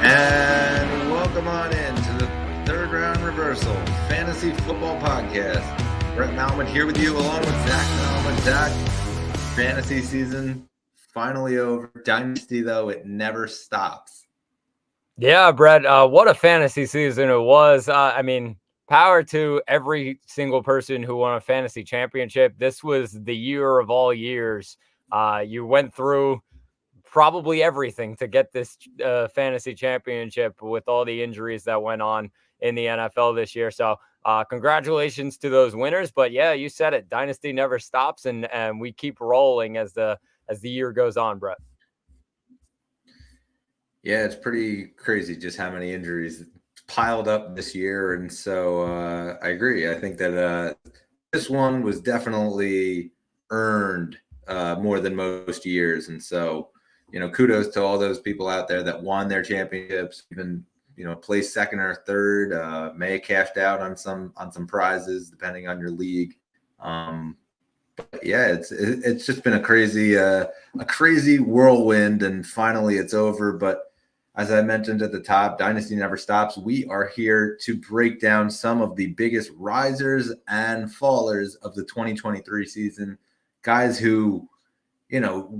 And welcome on in to the Third Round Reversal Fantasy Football Podcast. Brett Malman here with you along with Zach Malman. Zach, fantasy season finally over. Dynasty, though, it never stops. Yeah, Brett, what a fantasy season it was. Power to every single person who won a fantasy championship. This was the year of all years. You went through probably everything to get this fantasy championship with all the injuries that went on in the NFL this year. So congratulations to those winners. But yeah, you said it. Dynasty never stops, and we keep rolling as the year goes on, Brett. Yeah, it's pretty crazy just how many injuries piled up this year. And so I agree. I think that this one was definitely earned more than most years. And so, kudos to all those people out there that won their championships, even, placed second or third, may have cashed out on some prizes, depending on your league. But yeah, it's just been a crazy whirlwind, and finally it's over. But as I mentioned at the top, Dynasty never stops. We are here to break down some of the biggest risers and fallers of the 2023 season. Guys who,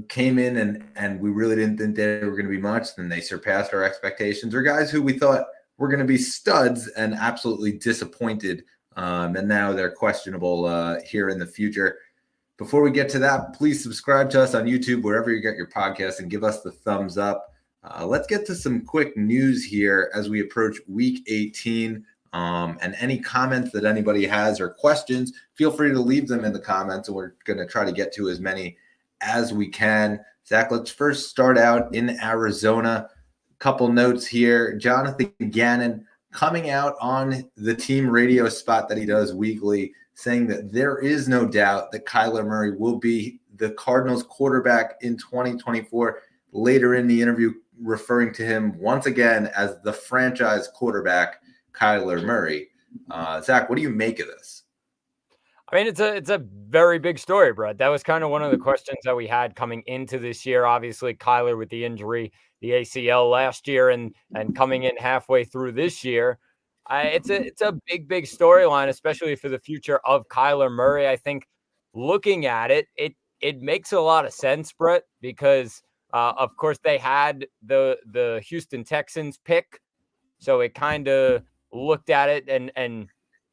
came in and we really didn't think they were going to be much, then they surpassed our expectations, or guys who we thought were going to be studs and absolutely disappointed. And now they're questionable here in the future. Before we get to that, please subscribe to us on YouTube, wherever you get your podcasts, and give us the thumbs up. Let's get to some quick news here as we approach week 18. And any comments that anybody has or questions, feel free to leave them in the comments, and we're going to try to get to as many as we can. Zach, let's first start out in Arizona. A couple notes here. Jonathan Gannon coming out on the team radio spot that he does weekly, saying that there is no doubt that Kyler Murray will be the Cardinals quarterback in 2024. Later in the interview, referring to him once again as the franchise quarterback, Kyler Murray. Zach, what do you make of this? I mean, it's a very big story, Brett. That was kind of one of the questions that we had coming into this year. Obviously, Kyler with the injury, the ACL last year, and coming in halfway through this year. It's a big storyline, especially for the future of Kyler Murray. I think looking at it makes a lot of sense, Brett, because of course they had the Houston Texans pick, so it kind of looked at it and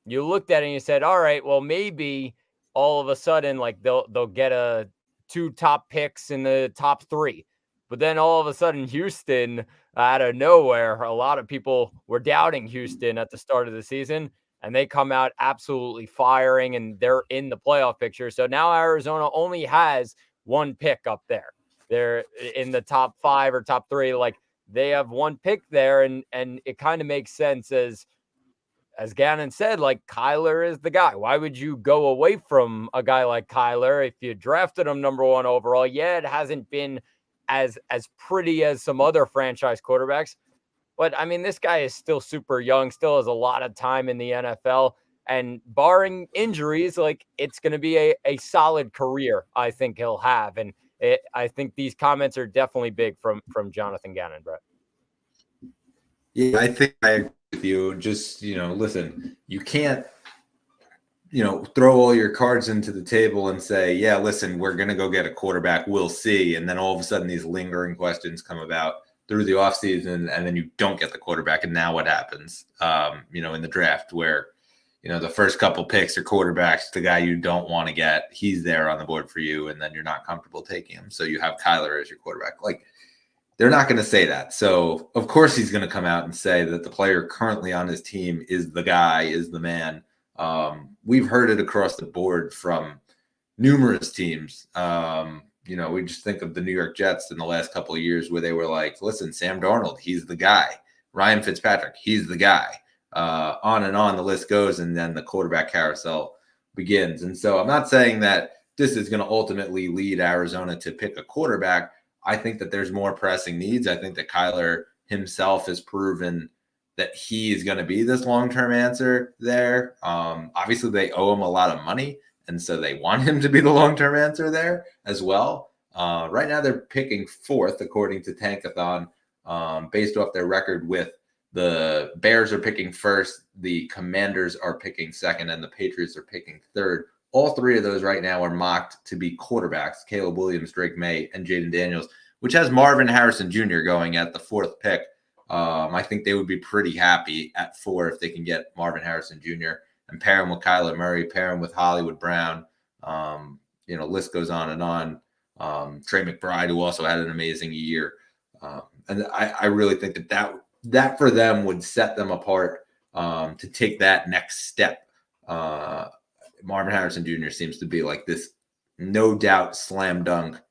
you looked at it and you said, all right, well, maybe all of a sudden, like they'll get two top picks in the top three. But then all of a sudden, Houston, out of nowhere, a lot of people were doubting Houston at the start of the season, and they come out absolutely firing, and they're in the playoff picture. So now Arizona only has one pick up there. They're in the top 5 or top 3. Like, they have one pick there, and it kind of makes sense as Gannon said, like, Kyler is the guy. Why would you go away from a guy like Kyler if you drafted him number 1 overall? Yeah, it hasn't been as pretty as some other franchise quarterbacks, but I mean, this guy is still super young, still has a lot of time in the NFL, and barring injuries, like, it's going to be a solid career, I think he'll have. And I think these comments are definitely big from Jonathan Gannon, Brett. Yeah, I think I agree with you. Just, listen, you can't, throw all your cards into the table and say, yeah, listen, we're going to go get a quarterback. We'll see. And then all of a sudden these lingering questions come about through the offseason, and then you don't get the quarterback. And now what happens, in the draft where, the first couple picks are quarterbacks, the guy you don't want to get, he's there on the board for you, and then you're not comfortable taking him. So you have Kyler as your quarterback. Like, they're not going to say that. So, of course, he's going to come out and say that the player currently on his team is the guy, is the man. We've heard it across the board from numerous teams. We just think of the New York Jets in the last couple of years where they were like, listen, Sam Darnold, he's the guy. Ryan Fitzpatrick, he's the guy. On and on the list goes, and then the quarterback carousel begins. And so I'm not saying that this is going to ultimately lead Arizona to pick a quarterback. I think that there's more pressing needs. I think that Kyler himself has proven that he is going to be this long-term answer there. Obviously, they owe him a lot of money, and so they want him to be the long-term answer there as well. Right now, they're picking 4th, according to Tankathon. based off their record with the Bears are picking first, the Commanders are picking second, and the Patriots are picking third. All three of those right now are mocked to be quarterbacks: Caleb Williams, Drake May, and Jaden Daniels, which has Marvin Harrison Jr. going at the fourth pick. I think they would be pretty happy at 4 if they can get Marvin Harrison Jr. and pair him with Kyler Murray, pair him with Hollywood Brown. List goes on and on. Trey McBride, who also had an amazing year. And I really think that for them would set them apart to take that next step. Marvin Harrison Jr. seems to be like this no doubt slam dunk.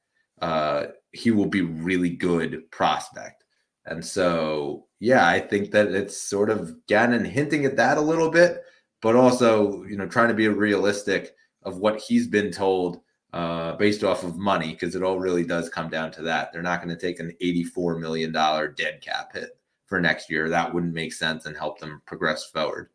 He will be really good prospect. And so, yeah, I think that it's sort of Gannon hinting at that a little bit, but also, trying to be realistic of what he's been told based off of money, because it all really does come down to that. They're not going to take an $84 million dead cap hit for next year. That wouldn't make sense and help them progress forward.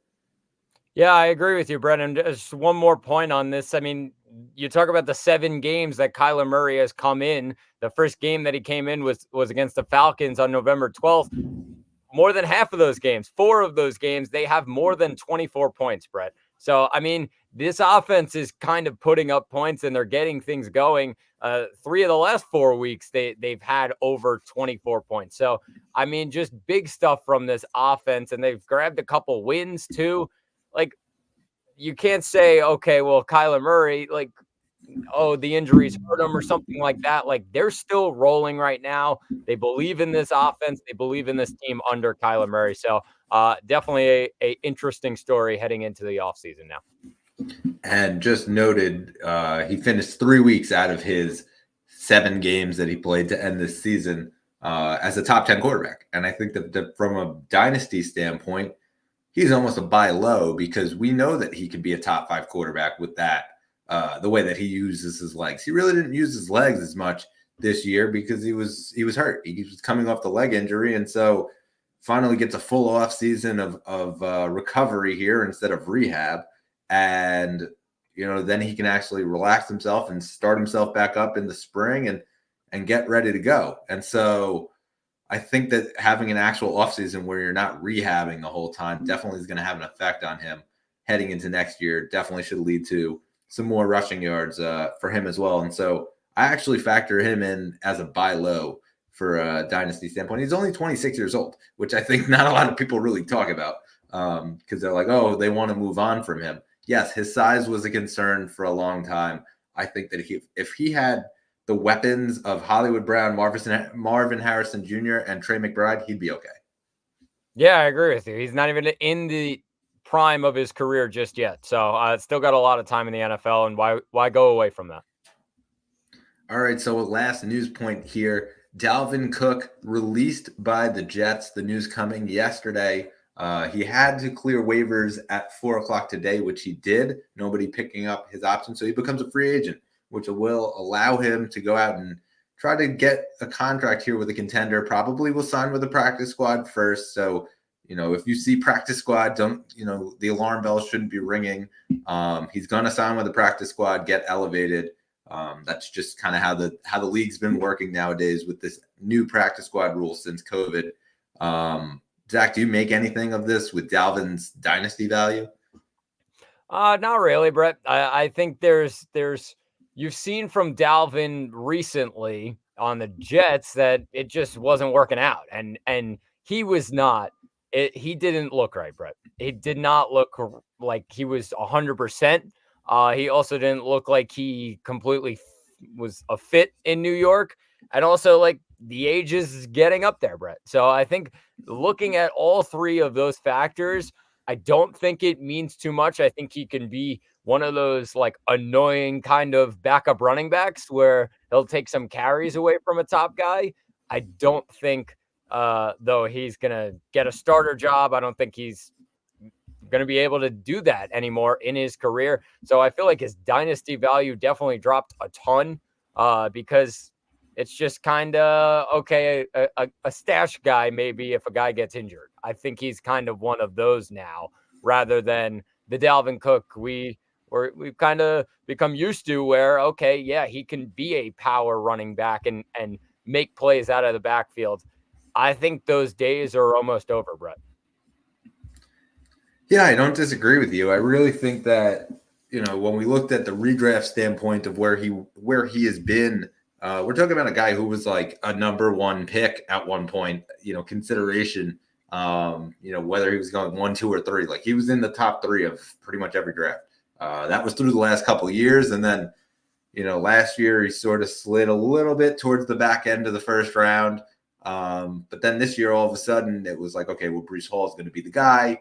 Yeah, I agree with you, Brennan. Just one more point on this. I mean, you talk about the 7 games that Kyler Murray has come in. The first game that he came in was against the Falcons on November 12th. More than half of those games, 4 of those games, they have more than 24 points, Brett. So, I mean, this offense is kind of putting up points and they're getting things going. 3 of the last 4 weeks, they've had over 24 points. So, I mean, just big stuff from this offense, and they've grabbed a couple wins too. Like, you can't say, okay, well, Kyler Murray, like, oh, the injuries hurt him or something like that. Like, they're still rolling right now. They believe in this offense. They believe in this team under Kyler Murray. So definitely a interesting story heading into the offseason now. And just noted, he finished 3 weeks out of his 7 games that he played to end this season as a top 10 quarterback. And I think that from a dynasty standpoint, he's almost a buy low, because we know that he can be a top 5 quarterback with that. The way that he uses his legs. He really didn't use his legs as much this year because he was hurt. He was coming off the leg injury, and so finally gets a full off season of recovery here instead of rehab. And then he can actually relax himself and start himself back up in the spring and get ready to go. And so I think that having an actual offseason where you're not rehabbing the whole time definitely is going to have an effect on him heading into next year. Definitely should lead to some more rushing yards for him as well. And so I actually factor him in as a buy low for a dynasty standpoint. He's only 26 years old, which I think not a lot of people really talk about because they're like, oh, they want to move on from him. Yes, his size was a concern for a long time. I think that if he had the weapons of Hollywood Brown, Marvin Harrison Jr., and Trey McBride, he'd be okay. Yeah, I agree with you. He's not even in the prime of his career just yet. So still got a lot of time in the NFL, and why go away from that? All right, so last news point here. Dalvin Cook released by the Jets. The news coming yesterday. He had to clear waivers at 4:00 today, which he did. Nobody picking up his option, so he becomes a free agent, which will allow him to go out and try to get a contract here with a contender. Probably will sign with the practice squad first. So, if you see practice squad, the alarm bells shouldn't be ringing. He's going to sign with the practice squad, get elevated. That's just kind of how the league's been working nowadays with this new practice squad rule since COVID. Zach, do you make anything of this with Dalvin's dynasty value? Not really, Brett. I think there's you've seen from Dalvin recently on the Jets that it just wasn't working out, and he was not. He didn't look right, Brett. He did not look like he was 100%. He also didn't look like he completely was a fit in New York. And also, like, the age is getting up there, Brett. So I think looking at all 3 of those factors, I don't think it means too much. I think he can be one of those, like, annoying kind of backup running backs where he'll take some carries away from a top guy. I don't think, though, he's going to get a starter job. I don't think he's going to be able to do that anymore in his career. So I feel like his dynasty value definitely dropped a ton because it's just kind of, okay, a stash guy maybe if a guy gets injured. I think he's kind of one of those now rather than the Dalvin Cook we've kind of become used to where, okay, yeah, he can be a power running back and make plays out of the backfield. I think those days are almost over, Brett. Yeah, I don't disagree with you. I really think that, when we looked at the redraft standpoint of where he has been, we're talking about a guy who was like a number one pick at one point, consideration, whether he was going 1, 2, or 3. Like, he was in the top 3 of pretty much every draft. That was through the last couple of years. And then, last year he sort of slid a little bit towards the back end of the first round. But then this year, all of a sudden, it was like, okay, well, Breece Hall is going to be the guy,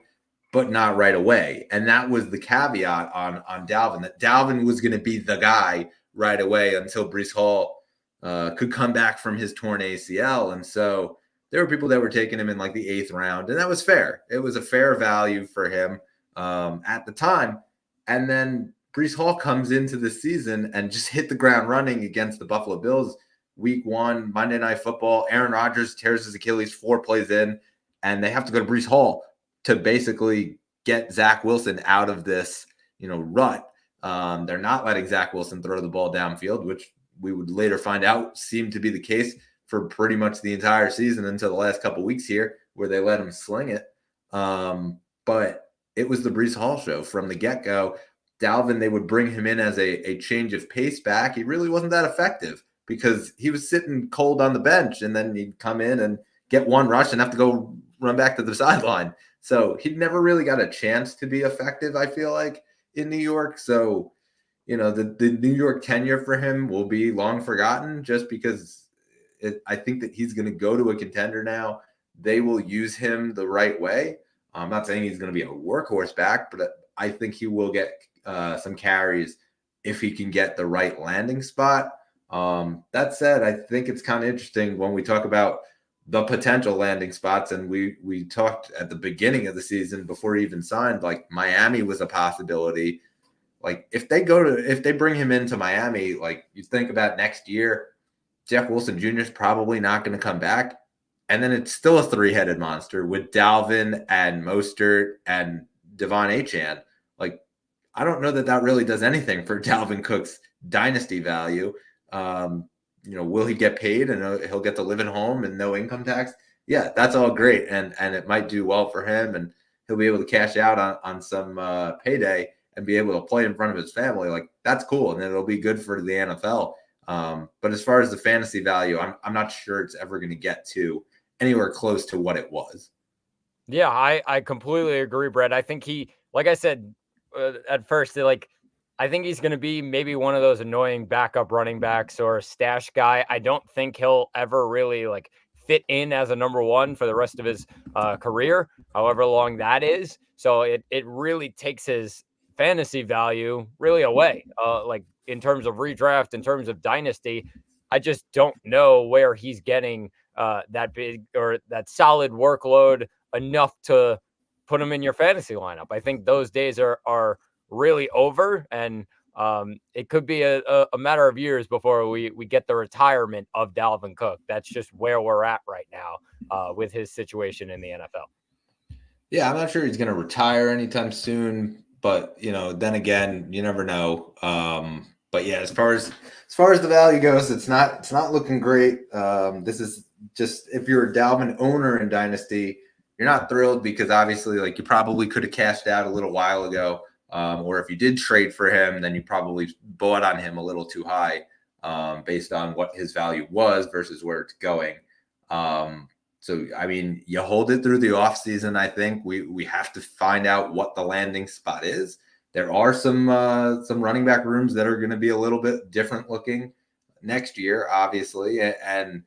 but not right away. And that was the caveat on Dalvin, that Dalvin was going to be the guy right away until Breece Hall could come back from his torn ACL. And so there were people that were taking him in like the 8th round, and that was fair. It was a fair value for him at the time. And then Breece Hall comes into the season and just hit the ground running against the Buffalo Bills. Week 1, Monday Night Football, Aaron Rodgers tears his Achilles 4 plays in, and they have to go to Breece Hall to basically get Zach Wilson out of this, rut. They're not letting Zach Wilson throw the ball downfield, which we would later find out seemed to be the case for pretty much the entire season until the last couple of weeks here, where they let him sling it. But it was the Breece Hall show from the get-go. Dalvin, they would bring him in as a change of pace back. He really wasn't that effective because he was sitting cold on the bench, and then he'd come in and get one rush and have to go run back to the sideline. So he never really got a chance to be effective, I feel like, in New York. So, the New York tenure for him will be long forgotten just because I think that he's going to go to a contender now. They will use him the right way. I'm not saying he's going to be a workhorse back, but I think he will get some carries if he can get the right landing spot. That said, I think it's kind of interesting when we talk about the potential landing spots. And we talked at the beginning of the season before he even signed, like Miami was a possibility. Like if they bring him into Miami, like you think about next year, Jeff Wilson Jr. is probably not going to come back. And then it's still a 3-headed monster with Dalvin and Mostert and Devon Achane. Like, I don't know that really does anything for Dalvin Cook's dynasty value. Will he get paid and he'll get to live at home and no income tax? Yeah, that's all great. And it might do well for him, and he'll be able to cash out on some payday and be able to play in front of his family. Like, that's cool. And it'll be good for the NFL. But as far as the fantasy value, I'm not sure it's ever going to get to anywhere close to what it was. Yeah, I completely agree, Brett. I think like I said at first, I think he's going to be maybe one of those annoying backup running backs or a stash guy. I don't think he'll ever really fit in as a number 1 for the rest of his career, however long that is. So it really takes his fantasy value really away. In terms of redraft, in terms of dynasty, I just don't know where he's getting that big or that solid workload enough to put him in your fantasy lineup. I think those days are really over, and it could be a matter of years before we get the retirement of Dalvin Cook. That's just where we're at right now with his situation in the NFL. Yeah, I'm not sure he's going to retire anytime soon, but then again, you never know. But yeah, as far as the value goes, it's not looking great. This is just, if you're a Dalvin owner in Dynasty, you're not thrilled because obviously, you probably could have cashed out a little while ago. Or if you did trade for him, then you probably bought on him a little too high based on what his value was versus where it's going. So, I mean, you hold it through the offseason. I think we have to find out what the landing spot is. There are some running back rooms that are going to be a little bit different looking next year, obviously. And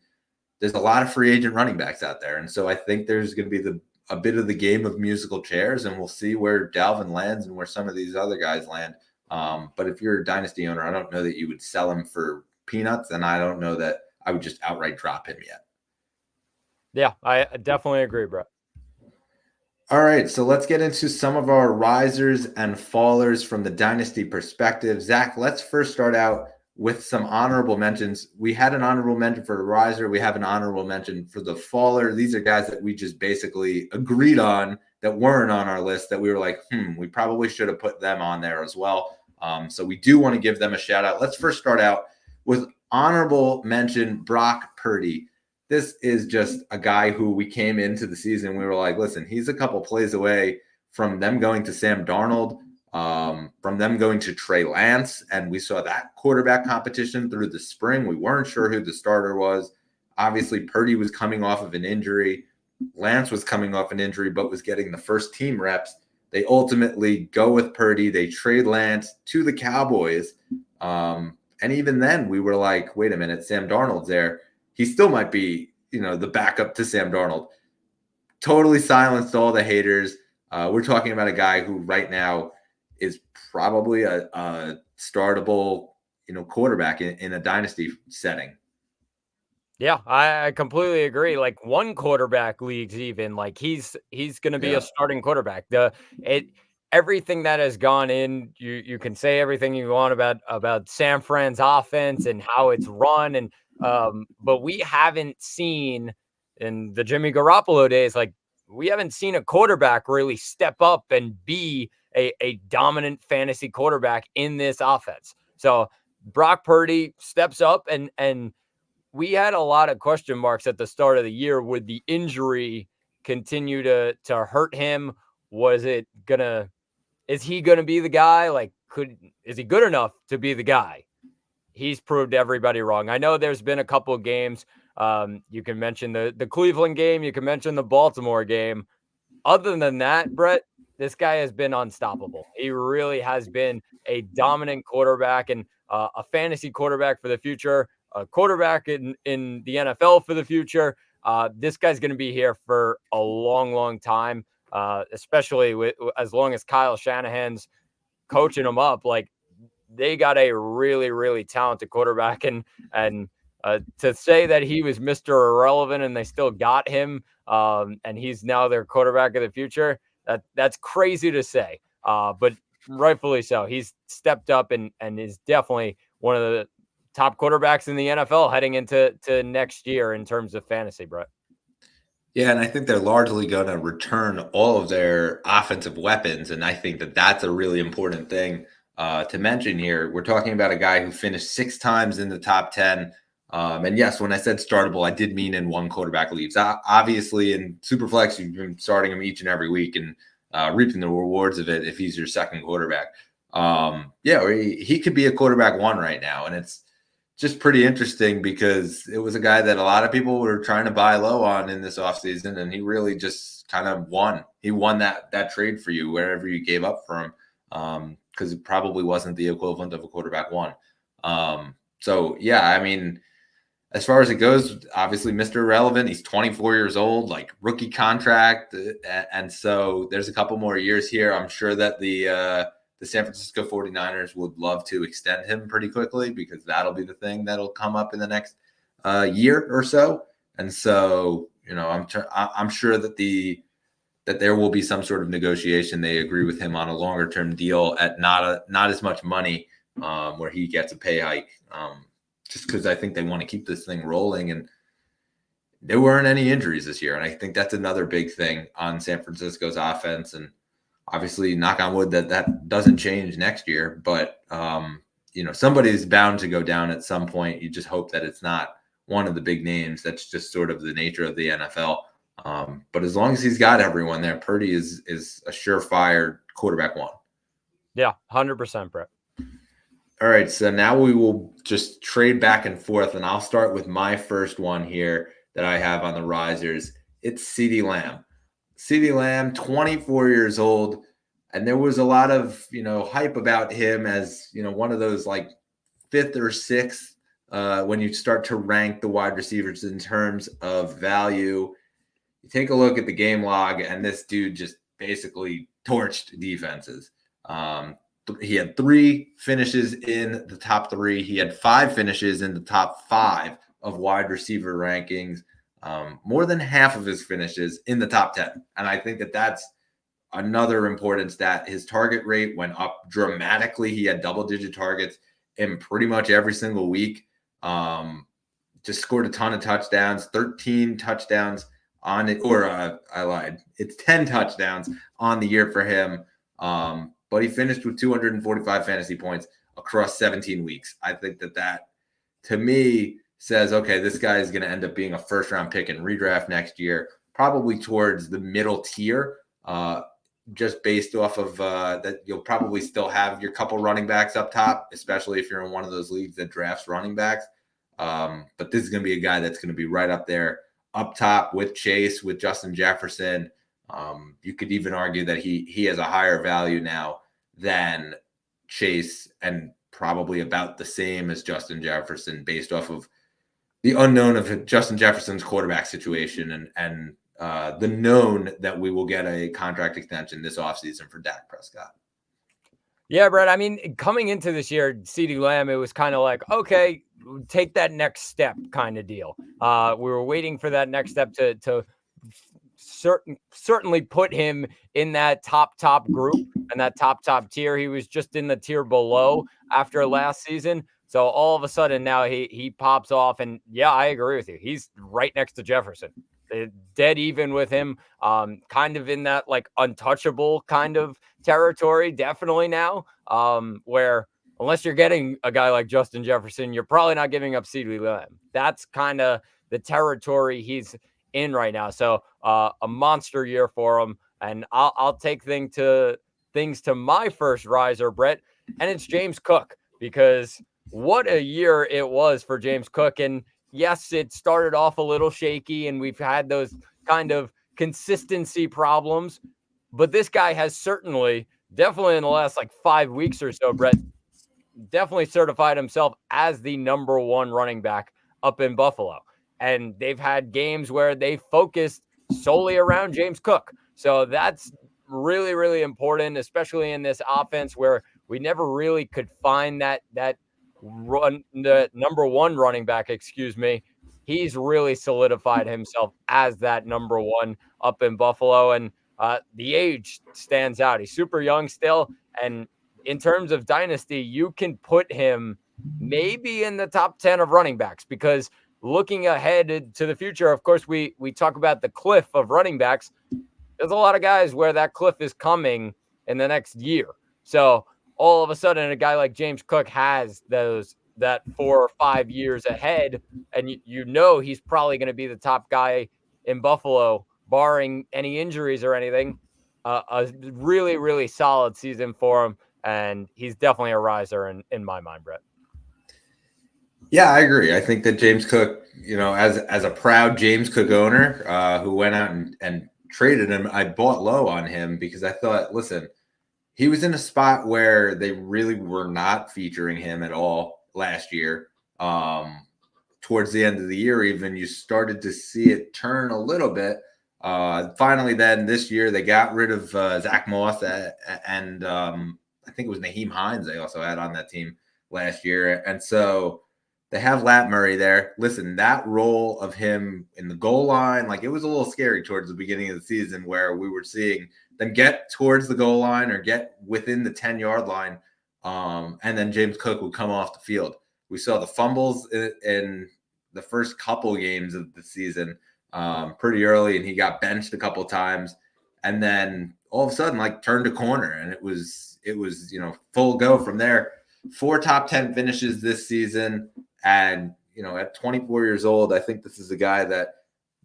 there's a lot of free agent running backs out there. And so I think there's going to be a bit of the game of musical chairs, and we'll see where Dalvin lands and where some of these other guys land. But if you're a dynasty owner, I don't know that you would sell him for peanuts, and I don't know that I would just outright drop him yet. Yeah, I definitely agree, Brett. All right, so let's get into some of our risers and fallers from the dynasty perspective. Zach, let's first start out with some honorable mentions. We had an honorable mention for the riser. We have an honorable mention for the faller. These are guys that we just basically agreed on that weren't on our list, that we were like, we probably should have put them on there as well. So we do want to give them a shout out. Let's first start out with honorable mention Brock Purdy. this is just a guy who we came into the season. We were like, listen, he's a couple plays away from them going to Sam Darnold, from them going to Trey Lance. And we saw that quarterback competition through the spring. We weren't sure who the starter was. Obviously, Purdy was coming off of an injury. Lance was coming off an injury, but was getting the first team reps. They ultimately go with Purdy. They trade Lance to the Cowboys. And even then, we were like, wait a minute, Sam Darnold's there. He still might be, the backup to Sam Darnold. Totally silenced all the haters. We're talking about a guy who right now is probably a startable, quarterback in a dynasty setting. Yeah, I completely agree. Like one quarterback leagues, even like he's going to be a starting quarterback. Everything that has gone in, you can say everything you want about San Fran's offense and how it's run, and but we haven't seen in the Jimmy Garoppolo days, like we haven't seen a quarterback really step up and be a dominant fantasy quarterback in this offense. So Brock Purdy steps up, and we had a lot of question marks at the start of the year. Would the injury continue to hurt him? Is he gonna be the guy? Like, is he good enough to be the guy? He's proved everybody wrong. I know there's been a couple of games. You can mention the Cleveland game. You can mention the Baltimore game. Other than that, Brett, this guy has been unstoppable. He really has been a dominant quarterback and a fantasy quarterback for the future, a quarterback in the NFL for the future. This guy's going to be here for a long, long time, especially as long as Kyle Shanahan's coaching him up. Like, they got a really, really talented quarterback, and to say that he was Mr. Irrelevant and they still got him, and he's now their quarterback of the future, that's crazy to say. But rightfully so. He's stepped up and is definitely one of the top quarterbacks in the NFL heading into next year in terms of fantasy, Brett. Yeah, and I think they're largely going to return all of their offensive weapons, and I think that that's a really important thing to mention here. We're talking about a guy who finished 6 times in the top 10. And yes, when I said startable, I did mean in one quarterback leagues. Obviously, in Superflex, you've been starting him each and every week and reaping the rewards of it if he's your second quarterback. He could be a quarterback 1 right now, and it's just pretty interesting because it was a guy that a lot of people were trying to buy low on in this offseason, and he really just kind of won. He won that trade for you wherever you gave up for him, because it probably wasn't the equivalent of a quarterback 1. I mean, as far as it goes, obviously Mr. Irrelevant, he's 24 years old, like rookie contract. And so there's a couple more years here. I'm sure that the San Francisco 49ers would love to extend him pretty quickly because that'll be the thing that'll come up in the next year or so. And so, I'm sure that that there will be some sort of negotiation. They agree with him on a longer term deal at not as much money, where he gets a pay hike. Just because I think they want to keep this thing rolling, and there weren't any injuries this year. And I think that's another big thing on San Francisco's offense. And obviously, knock on wood, that doesn't change next year. But, somebody's bound to go down at some point. You just hope that it's not one of the big names. That's just sort of the nature of the NFL. But as long as he's got everyone there, Purdy is a surefire quarterback 1. Yeah, 100%, Brett. All right, so now we will just trade back and forth, and I'll start with my first one here that I have on the risers. It's CeeDee Lamb. CeeDee Lamb, 24 years old, and there was a lot of, hype about him as, one of those like 5th or 6th when you start to rank the wide receivers in terms of value. You take a look at the game log, and this dude just basically torched defenses. He had 3 finishes in the top 3. He had 5 finishes in the top 5 of wide receiver rankings. More than half of his finishes in the top 10. And I think that that's another important stat. His target rate went up dramatically. He had double-digit targets in pretty much every single week. Just scored a ton of touchdowns, 13 touchdowns on it. I lied. It's 10 touchdowns on the year for him. But he finished with 245 fantasy points across 17 weeks. I think that to me, says, okay, this guy is going to end up being a first round pick in redraft next year, probably towards the middle tier, just based off of that you'll probably still have your couple running backs up top, especially if you're in one of those leagues that drafts running backs. But this is going to be a guy that's going to be right up there, up top with Chase, with Justin Jefferson. You could even argue that he has a higher value now than Chase, and probably about the same as Justin Jefferson based off of the unknown of Justin Jefferson's quarterback situation and the known that we will get a contract extension this offseason for Dak Prescott. Yeah, Brett. I mean, coming into this year, CeeDee Lamb, it was kind of like, okay, take that next step kind of deal. We were waiting for that next step to certainly put him in that top group and that top tier. He was just in the tier below after last season. So all of a sudden now he pops off, and yeah, I agree with you. He's right next to Jefferson, dead even with him, kind of in that like untouchable kind of territory, definitely now, where unless you're getting a guy like Justin Jefferson, you're probably not giving up CeeDee Lamb. That's kind of the territory he's in right now. So a monster year for him, and I'll take things to my first riser, Brett, and it's James Cook, because what a year it was for James Cook. And yes, it started off a little shaky, and we've had those kind of consistency problems, but this guy has definitely in the last like 5 weeks or so, Brett, definitely certified himself as the number one running back up in Buffalo. And they've had games where they focused solely around James Cook. So that's really, really important, especially in this offense where we never really could find that run, the number one running back, he's really solidified himself as that number one up in Buffalo. And the age stands out. He's super young still. And in terms of Dynasty, you can put him maybe in the top 10 of running backs, because looking ahead to the future, of course, we talk about the cliff of running backs. There's a lot of guys where that cliff is coming in the next year. So all of a sudden, a guy like James Cook has that 4 or 5 years ahead, and you know he's probably going to be the top guy in Buffalo, barring any injuries or anything. A really, really solid season for him, and he's definitely a riser in my mind, Brett. Yeah, I agree. I think that James Cook, as a proud James Cook owner who went out and traded him, I bought low on him because I thought, listen, he was in a spot where they really were not featuring him at all last year. Towards the end of the year, even, you started to see it turn a little bit. Finally, then this year, they got rid of Zach Moss and I think it was Naheem Hines they also had on that team last year. And so they have Lat Murray there. Listen, that role of him in the goal line, like, it was a little scary towards the beginning of the season where we were seeing them get towards the goal line or get within the 10-yard line, and then James Cook would come off the field. We saw the fumbles in the first couple games of the season pretty early, and he got benched a couple times, and then all of a sudden, like, turned a corner, and it was full go from there. 4 top 10 finishes this season. And, at 24 years old, I think this is a guy that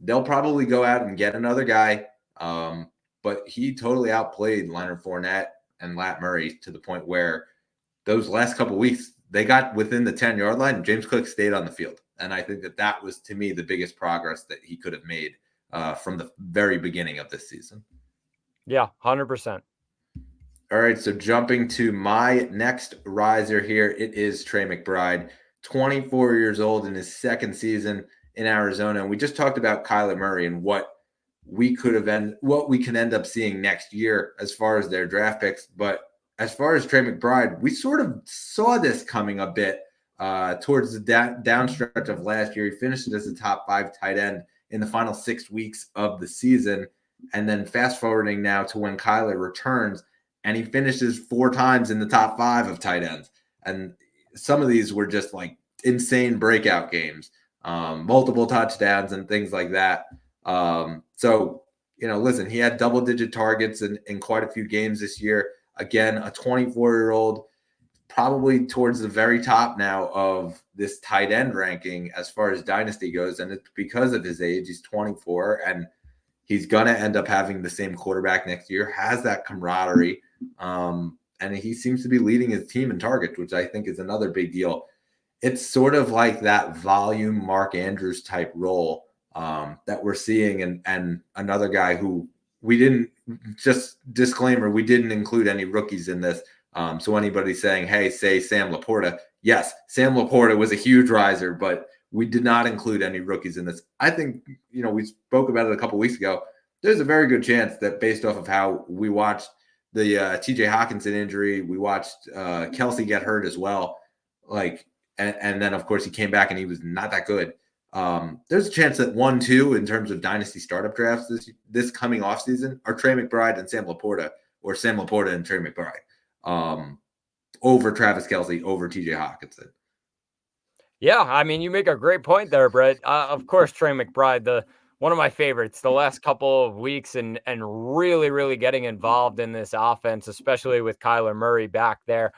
they'll probably go out and get another guy. But he totally outplayed Leonard Fournette and Lat Murray to the point where those last couple of weeks, they got within the 10-yard line, and James Cook stayed on the field. And I think that was, to me, the biggest progress that he could have made from the very beginning of this season. Yeah, 100%. All right, so jumping to my next riser here, it is Trey McBride, 24 years old in his second season in Arizona. And we just talked about Kyler Murray and what we can end up seeing next year as far as their draft picks. But as far as Trey McBride, we sort of saw this coming a bit towards the down stretch of last year. He finished as a top 5 tight end in the final 6 weeks of the season. And then fast forwarding now to when Kyler returns, and he finishes 4 times in the top 5 of tight ends. And some of these were just like insane breakout games, multiple touchdowns and things like that. So, listen, he had double-digit targets in quite a few games this year. Again, a 24-year-old, probably towards the very top now of this tight end ranking as far as Dynasty goes. And it's because of his age. He's 24, and he's going to end up having the same quarterback next year, has that camaraderie. And he seems to be leading his team in targets, which I think is another big deal. It's sort of like that volume Mark Andrews type role that we're seeing. And another guy who we didn't, just disclaimer, we didn't include any rookies in this. So anybody saying, hey, say Sam Laporta. Yes, Sam Laporta was a huge riser, but we did not include any rookies in this. I think, we spoke about it a couple weeks ago. There's a very good chance that based off of how we watched the TJ Hawkinson injury, we watched Kelsey get hurt as well. And then, of course, he came back and he was not that good. There's a chance that 1-2 in terms of Dynasty startup drafts this coming offseason are Trey McBride and Sam Laporta, or Sam Laporta and Trey McBride, over Travis Kelsey, over TJ Hawkinson. Yeah, I mean, you make a great point there, Brett. Of course, Trey McBride, one of my favorites the last couple of weeks, and really, really getting involved in this offense, especially with Kyler Murray back there.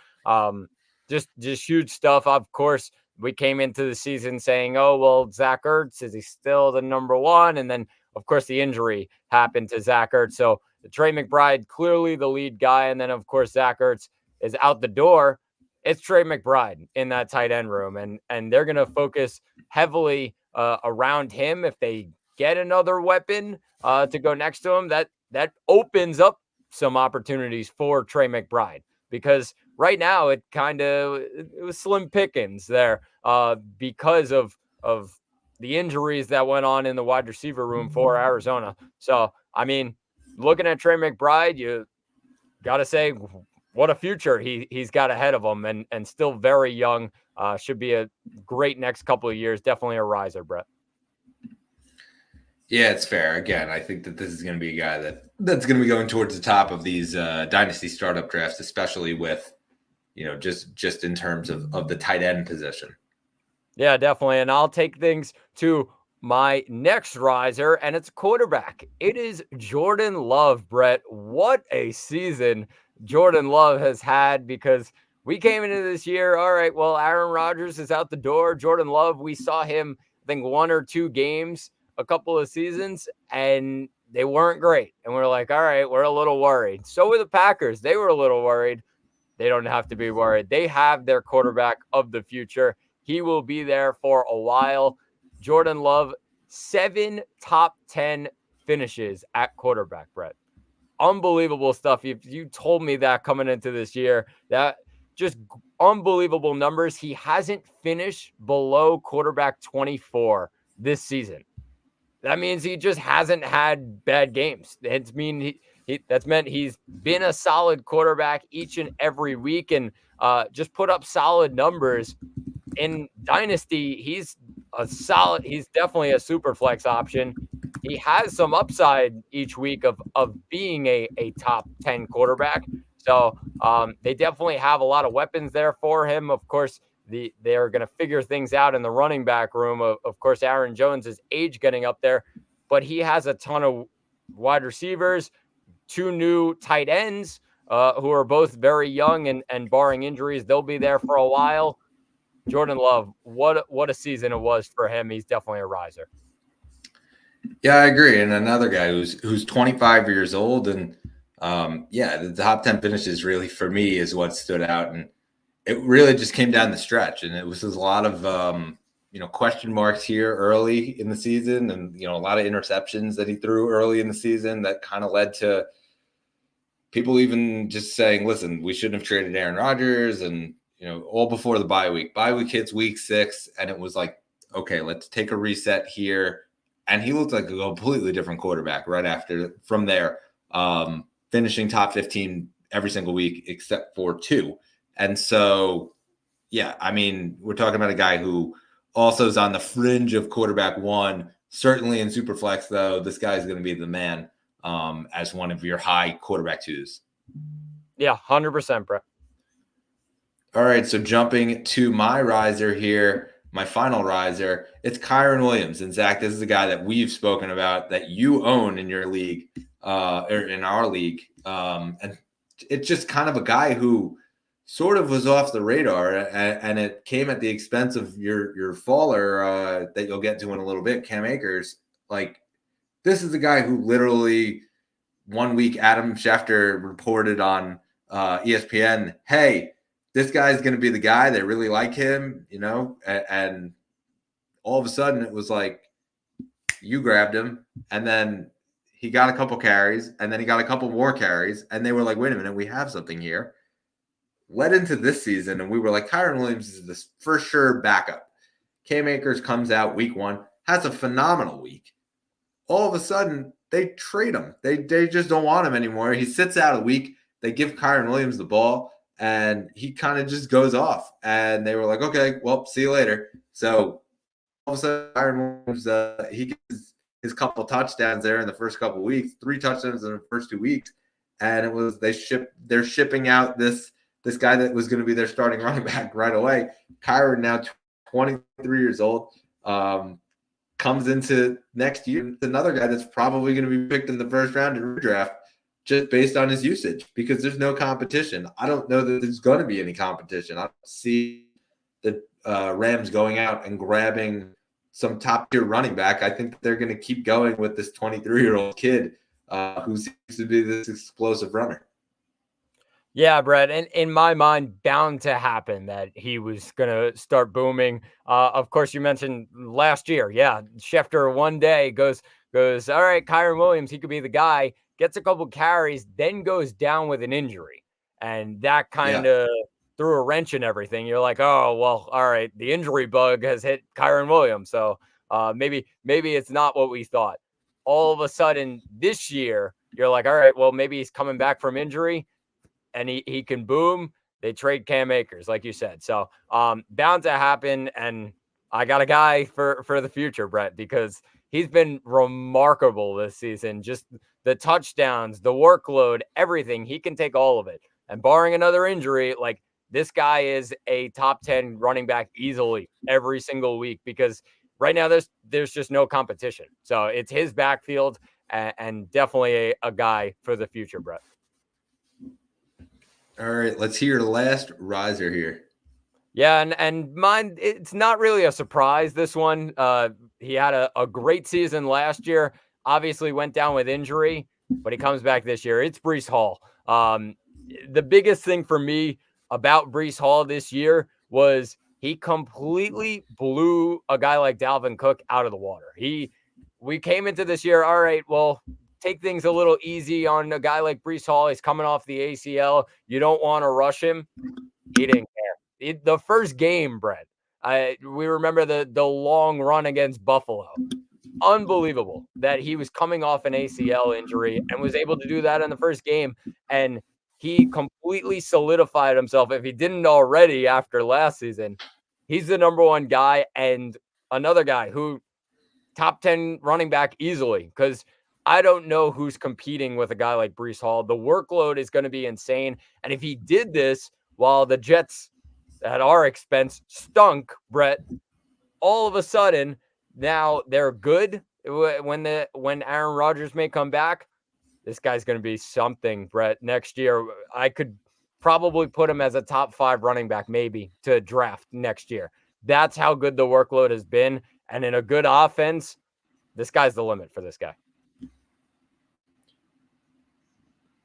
Just huge stuff. Of course, we came into the season saying, oh, well, Zach Ertz, is he still the number one? And then, of course, the injury happened to Zach Ertz. So Trey McBride, clearly the lead guy. And then, of course, Zach Ertz is out the door. It's Trey McBride in that tight end room. And they're going to focus heavily around him. If they get another weapon to go next to him, that opens up some opportunities for Trey McBride, because right now it was slim pickings there because of the injuries that went on in the wide receiver room for Arizona. So, I mean, looking at Trey McBride, you got to say what a future he's got ahead of him, and still very young. Should be a great next couple of years. Definitely a riser, Brett. Yeah, it's fair. Again, I think that this is going to be a guy that's going to be going towards the top of these Dynasty startup drafts, especially with, just in terms of the tight end position. Yeah, definitely. And I'll take things to my next riser, and it's quarterback. It is Jordan Love, Brett. What a season Jordan Love has had, because we came into this year, all right, well, Aaron Rodgers is out the door. Jordan Love, we saw him, I think, 1 or 2 games a couple of seasons, and they weren't great. And we're like, all right, we're a little worried. So were the Packers. They were a little worried. They don't have to be worried. They have their quarterback of the future. He will be there for a while. Jordan Love, 7 top 10 finishes at quarterback, Brett. Unbelievable stuff. If you told me that coming into this year, that just unbelievable numbers. He hasn't finished below quarterback 24 this season. That means he just hasn't had bad games. That's meant he's been a solid quarterback each and every week, and just put up solid numbers. In Dynasty, he's definitely a super flex option. He has some upside each week of being a top 10 quarterback. So they definitely have a lot of weapons there for him. Of course, they're going to figure things out in the running back room. Of course, Aaron Jones' age getting up there, but he has a ton of wide receivers, 2 new tight ends who are both very young, and barring injuries, they'll be there for a while. Jordan Love, what a season it was for him. He's definitely a riser. Yeah, I agree. And another guy who's 25 years old, and the top 10 finishes really for me is what stood out. And it really just came down the stretch, and it was a lot of question marks here early in the season, and a lot of interceptions that he threw early in the season that kind of led to people even just saying, listen, we shouldn't have traded Aaron Rodgers, and all before the bye week. Bye week hits week 6, and it was like, okay, let's take a reset here. And he looked like a completely different quarterback right after from there, finishing top 15 every single week except for 2. And so, yeah, I mean, we're talking about a guy who also is on the fringe of quarterback 1. Certainly in Superflex, though, this guy is going to be the man as one of your high quarterback 2s. Yeah, 100%, Brett. All right, so jumping to my riser here, my final riser, it's Kyren Williams. And Zach, this is a guy that we've spoken about that you own in your league, or in our league. And it's just kind of a guy who sort of was off the radar, and it came at the expense of your faller that you'll get to in a little bit, Cam Akers. Like, this is the guy who literally 1 week Adam Schefter reported on ESPN, hey, this guy's going to be the guy. They really like him, and all of a sudden it was like, you grabbed him, and then he got a couple carries, and then he got a couple more carries, and they were like, wait a minute, we have something here. Led into this season, and we were like, Kyren Williams is this for sure backup. Cam Akers comes out week 1, has a phenomenal week. All of a sudden, they trade him. They just don't want him anymore. He sits out a week. They give Kyren Williams the ball, and he kind of just goes off. And they were like, okay, well, see you later. So all of a sudden, Kyren Williams, he gets his couple touchdowns there in the first couple of weeks, 3 touchdowns in the first 2 weeks. And it was they're shipping out this guy that was going to be their starting running back right away. Kyren, now 23 years old, comes into next year. It's another guy that's probably going to be picked in the first round in redraft just based on his usage, because there's no competition. I don't know that there's going to be any competition. I don't see the Rams going out and grabbing some top-tier running back. I think they're going to keep going with this 23-year-old kid who seems to be this explosive runner. Yeah, Brett, and in my mind, bound to happen that he was going to start booming. Of course, you mentioned last year. Yeah, Schefter one day goes, all right, Kyren Williams, he could be the guy, gets a couple carries, then goes down with an injury. And that kind of threw a wrench in everything. You're like, oh, well, all right, the injury bug has hit Kyren Williams. So maybe it's not what we thought. All of a sudden this year, you're like, all right, well, maybe he's coming back from injury and he can boom. They trade Cam Akers, like you said. So bound to happen. And I got a guy for the future, Brett, because he's been remarkable this season. Just the touchdowns, the workload, everything. He can take all of it. And barring another injury, like, this guy is a top 10 running back easily every single week, because right now there's just no competition. So it's his backfield, and definitely a guy for the future, Brett. All right, let's hear the last riser here. Yeah, and mine, it's not really a surprise, this one. He had a great season last year, obviously went down with injury, but he comes back this year. It's Breece Hall. The biggest thing for me about Breece Hall this year was he completely blew a guy like Dalvin Cook out of the water. We came into this year, all right, well, take things a little easy on a guy like Breece Hall. He's coming off the ACL. You don't want to rush him. He didn't care. The first game, Brett, we remember the long run against Buffalo. Unbelievable that he was coming off an ACL injury and was able to do that in the first game. And he completely solidified himself, if he didn't already after last season. He's the number one guy, and another guy who top 10 running back easily, because I don't know who's competing with a guy like Breece Hall. The workload is going to be insane. And if he did this while the Jets at our expense stunk, Brett, all of a sudden now they're good when Aaron Rodgers may come back. This guy's going to be something, Brett. Next year, I could probably put him as a top 5 running back, maybe, to draft next year. That's how good the workload has been. And in a good offense, this guy's the limit for this guy.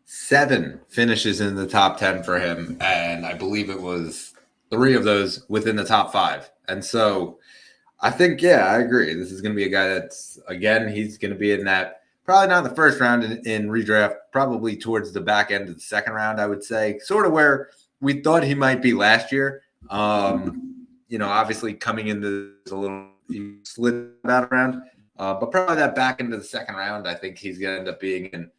7 finishes in the top 10 for him, and I believe it was 3 of those within the top 5. And so I think, I agree. This is going to be a guy that's, again, he's going to be in that, probably not in the first round in redraft, probably towards the back end of the second round, I would say, sort of where we thought he might be last year. Obviously coming into a little, he slid out around, but probably that back into the second round, I think he's going to end up being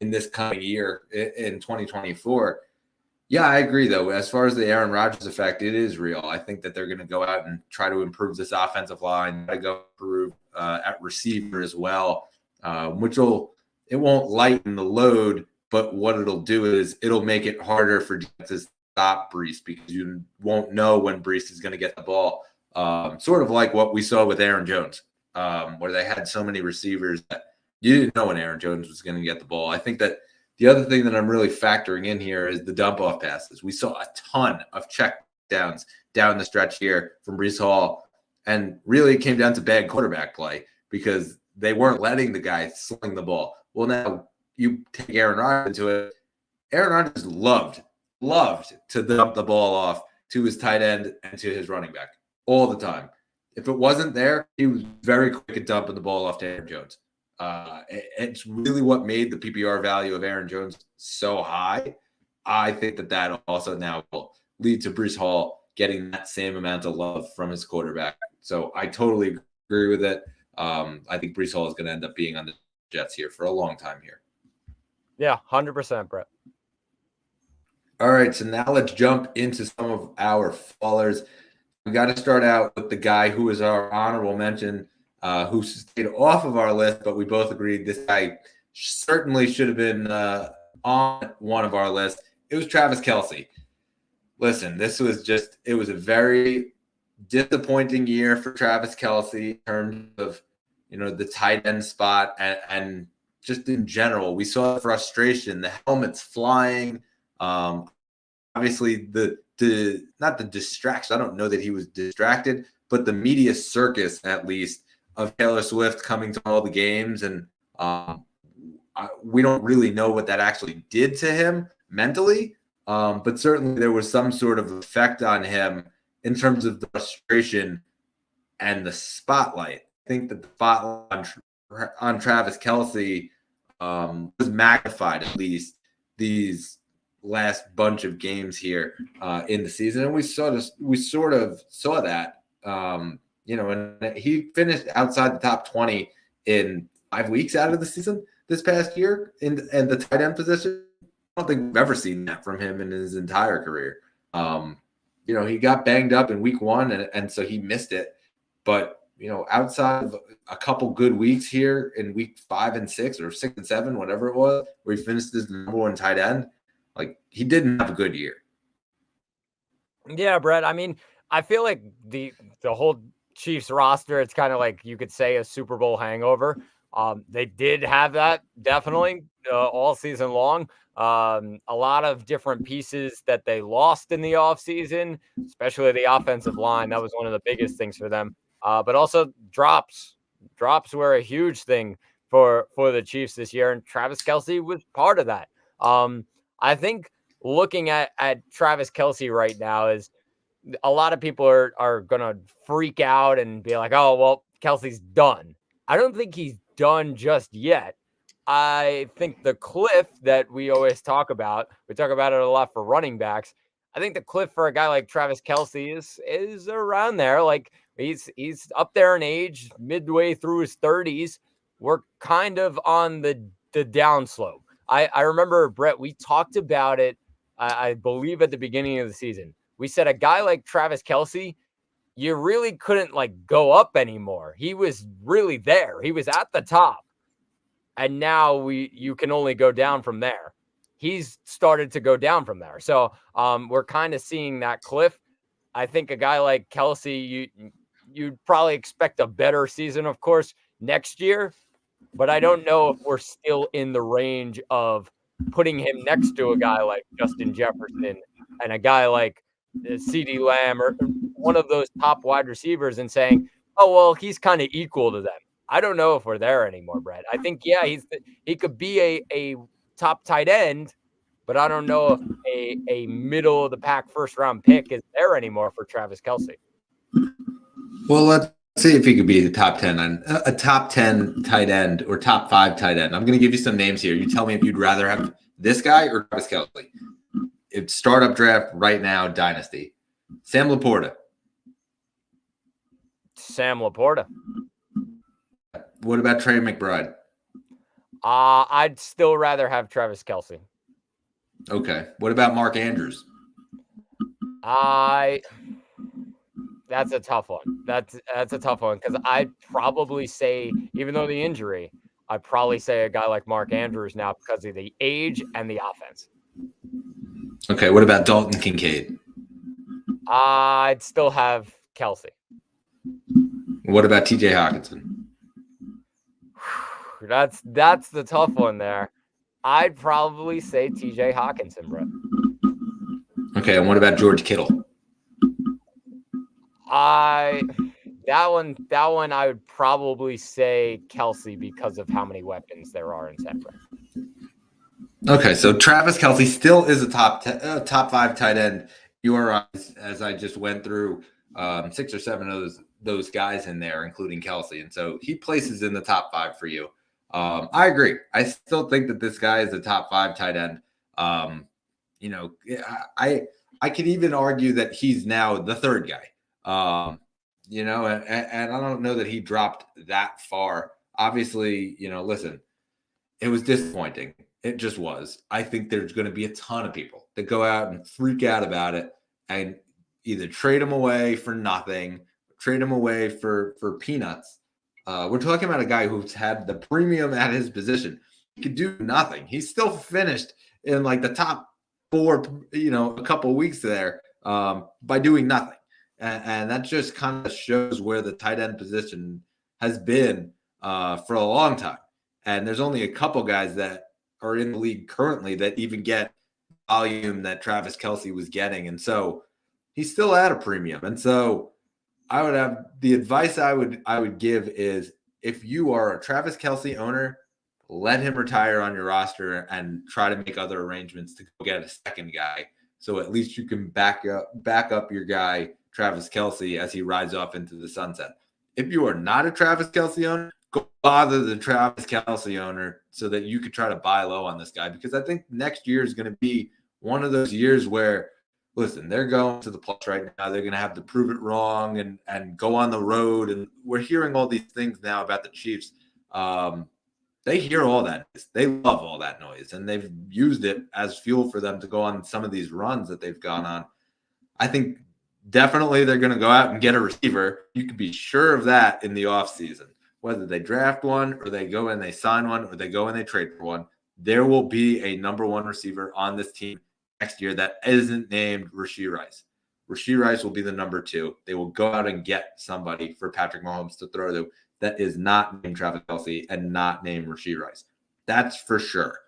in this coming year in 2024. Yeah, I agree, though. As far as the Aaron Rodgers effect, it is real. I think that they're going to go out and try to improve this offensive line, try to go improve at receiver as well, which it won't lighten the load, but what it'll do is it'll make it harder for Jets to stop Breece, because you won't know when Breece is going to get the ball. Sort of like what we saw with Aaron Jones, where they had so many receivers that you didn't know when Aaron Jones was going to get the ball. I think that The other thing that I'm really factoring in here is the dump off passes. We saw a ton of check downs down the stretch here from Brees Hall. And really it came down to bad quarterback play because they weren't letting the guy sling the ball. Well, now you take Aaron Rodgers into it. Aaron Rodgers loved to dump the ball off to his tight end and to his running back all the time. If it wasn't there, he was very quick at dumping the ball off to Aaron Jones. It's really what made the PPR value of Aaron Jones so high. I think that also now will lead to Brees Hall getting that same amount of love from his quarterback. So I totally agree with it. I think Brees Hall is going to end up being on the Jets here for a long time here. Yeah, 100%, Brett. All right, so now let's jump into some of our fallers. We got to start out with the guy who is our honorable mention, who stayed off of our list, but we both agreed this guy certainly should have been on one of our lists. It was Travis Kelce. Listen, it was a very disappointing year for Travis Kelce in terms of, the tight end spot and just in general. We saw frustration, the helmets flying. Obviously, not the distraction. I don't know that he was distracted, but the media circus, at least, of Taylor Swift coming to all the games, and we don't really know what that actually did to him mentally. But certainly there was some sort of effect on him in terms of the frustration and the spotlight. I think that the spotlight on Travis Kelce was magnified, at least these last bunch of games here in the season, and we sort of saw that. And he finished outside the top 20 in 5 weeks out of the season this past year in the tight end position. I don't think we've ever seen that from him in his entire career. He got banged up in week 1, and so he missed it. But outside of a couple good weeks here in week 5 and 6 or 6 and 7, whatever it was, where he finished as number 1 tight end, like he didn't have a good year. Yeah, Brett. I mean, I feel like the whole Chiefs roster, it's kind of like you could say a Super Bowl hangover. They did have that definitely all season long. A lot of different pieces that they lost in the offseason, especially the offensive line. That was one of the biggest things for them. But also drops. Drops were a huge thing for the Chiefs this year, and Travis Kelce was part of that. I think looking at Travis Kelce right now is a lot of people are going to freak out and be like, oh, well, Kelce's done. I don't think he's done just yet. I think the cliff that we always talk about, we talk about it a lot for running backs. I think the cliff for a guy like Travis Kelce is around there. Like he's up there in age, midway through his 30s. We're kind of on the downslope. I remember, Brett, we talked about it, I believe, at the beginning of the season. We said a guy like Travis Kelce, you really couldn't go up anymore. He was really there. He was at the top. And now you can only go down from there. He's started to go down from there. So we're kind of seeing that cliff. I think a guy like Kelce, you'd probably expect a better season, of course, next year. But I don't know if we're still in the range of putting him next to a guy like Justin Jefferson and a guy like CeeDee Lamb or one of those top wide receivers and saying, oh, well, he's kind of equal to them. I don't know if we're there anymore, Brett. I think, yeah, he could be a top tight end, but I don't know if a middle of the pack first round pick is there anymore for Travis Kelce. Well, let's see if he could be the top 10 on a top 10 tight end or top 5 tight end. I'm going to give you some names here. You tell me if you'd rather have this guy or Travis Kelce. It's startup draft right now, Dynasty. Sam Laporta. What about Trey McBride? I'd still rather have Travis Kelce. Okay. What about Mark Andrews? That's a tough one. That's a tough one because I'd probably say, even though the injury, I'd probably say a guy like Mark Andrews now because of the age and the offense. Okay. What about Dalton Kincaid? I'd still have Kelce. What about TJ Hawkinson? That's the tough one there. I'd probably say TJ Hawkinson, Brett. Okay, and what about George Kittle? That one I would probably say Kelsey because of how many weapons there are in San Fran. Okay, so Travis Kelsey still is a top 5 tight end. Your as I just went through 6 or 7 of those guys in there, including Kelsey, and so he places in the top 5 for you. I agree. I still think that this guy is a top 5 tight end. You know, I could even argue that he's now the third guy. You know, and I don't know that he dropped that far. Obviously, you know, listen, it was disappointing. It just was. I think there's going to be a ton of people that go out and freak out about it and either trade him away for nothing, trade him away for peanuts. We're talking about a guy who's had the premium at his position. He could do nothing. He's still finished in like the top 4, you know, a couple of weeks there by doing nothing. And that just kind of shows where the tight end position has been for a long time. And there's only a couple guys that are in the league currently that even get volume that Travis Kelsey was getting. And so he's still at a premium. And so I would have the advice I would give is if you are a Travis Kelsey owner, let him retire on your roster and try to make other arrangements to go get a second guy. So at least you can back up your guy, Travis Kelsey, as he rides off into the sunset. If you are not a Travis Kelsey owner, go bother the Travis Kelsey owner so that you could try to buy low on this guy, because I think next year is going to be one of those years where, listen, they're going to the plus right now. They're going to have to prove it wrong and go on the road. And we're hearing all these things now about the Chiefs. They hear all that. They love all that noise, and they've used it as fuel for them to go on some of these runs that they've gone on. I think definitely they're going to go out and get a receiver. You can be sure of that in the offseason. Whether they draft one or they go and they sign one or they go and they trade for one, there will be a number 1 receiver on this team next year that isn't named Rashee Rice. Rashee Rice will be the number 2. They will go out and get somebody for Patrick Mahomes to throw to that is not named Travis Kelsey and not named Rashee Rice. That's for sure.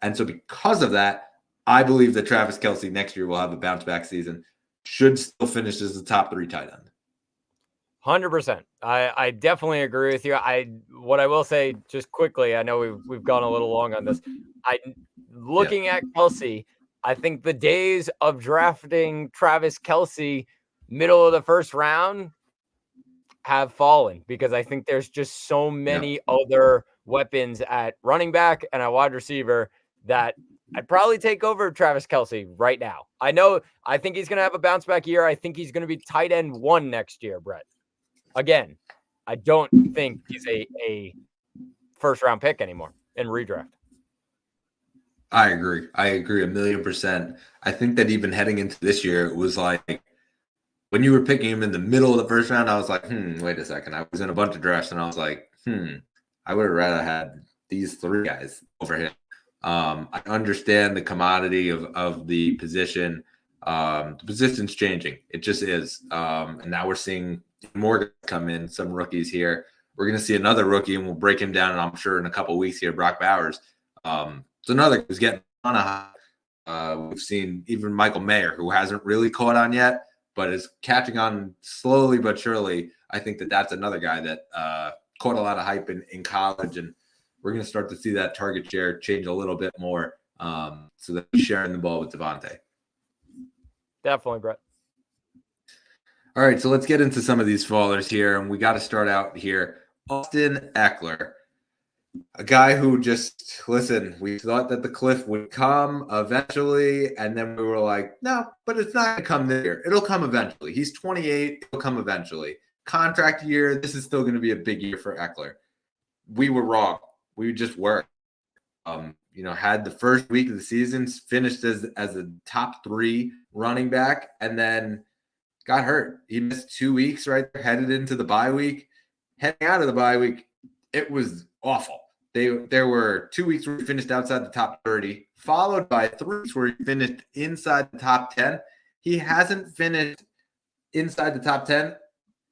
And so because of that, I believe that Travis Kelsey next year will have a bounce back season, should still finish as the top 3 tight end. 100%. I definitely agree with you. What I will say just quickly, I know we've gone a little long on this. Looking at Kelsey, I think the days of drafting Travis Kelsey middle of the first round have fallen, because I think there's just so many other weapons at running back and at wide receiver that I'd probably take over Travis Kelsey right now. I think he's going to have a bounce back year. I think he's going to be tight end 1 next year, Brett. Again, I don't think he's a first round pick anymore in redraft. I agree 1,000,000%. I think that even heading into this year, it was like when you were picking him in the middle of the first round, I was like, wait a second. I was in a bunch of drafts and I was like, I would have rather had these 3 guys over him. I understand the commodity of the position. The position's changing. It just is. And now we're seeing more guys come in, some rookies here. We're going to see another rookie, and we'll break him down, I'm sure, in a couple of weeks here, Brock Bowers. So another who's getting on a high. We've seen even Michael Mayer, who hasn't really caught on yet, but is catching on slowly but surely. I think that that's another guy that caught a lot of hype in college, and we're going to start to see that target share change a little bit more, so that he's sharing the ball with Devontae. Definitely, Brett. All right, so let's get into some of these fallers here, and we got to start out here. Austin Eckler, a guy who just, listen, we thought that the cliff would come eventually, and then we were like, no, but it's not going to come this year. It'll come eventually. He's 28. It'll come eventually. Contract year, this is still going to be a big year for Eckler. We were wrong. We just were. Had the first week of the season, finished as a top 3 running back, and then got hurt. He missed 2 weeks right there, headed into the bye week. Heading out of the bye week, it was awful. There were 2 weeks where he finished outside the top 30, followed by 3 weeks where he finished inside the top 10. He hasn't finished inside the top 10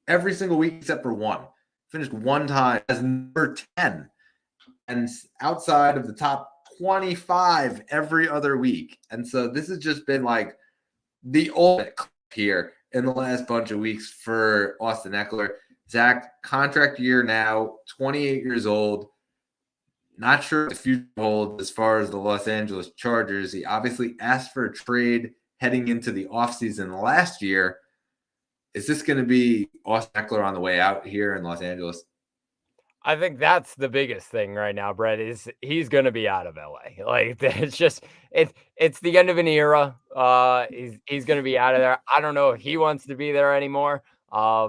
every single week except for 1. Finished 1 time as number 10. And outside of the top 25 every other week. And so this has just been like the ultimate clip here in the last bunch of weeks for Austin Eckler. Zach, contract year now, 28 years old. Not sure what the future holds as far as the Los Angeles Chargers. He obviously asked for a trade heading into the offseason last year. Is this going to be Austin Eckler on the way out here in Los Angeles? I think that's the biggest thing right now, Brett, is he's gonna be out of LA. Like it's just it's the end of an era. He's gonna be out of there. I don't know if he wants to be there anymore. I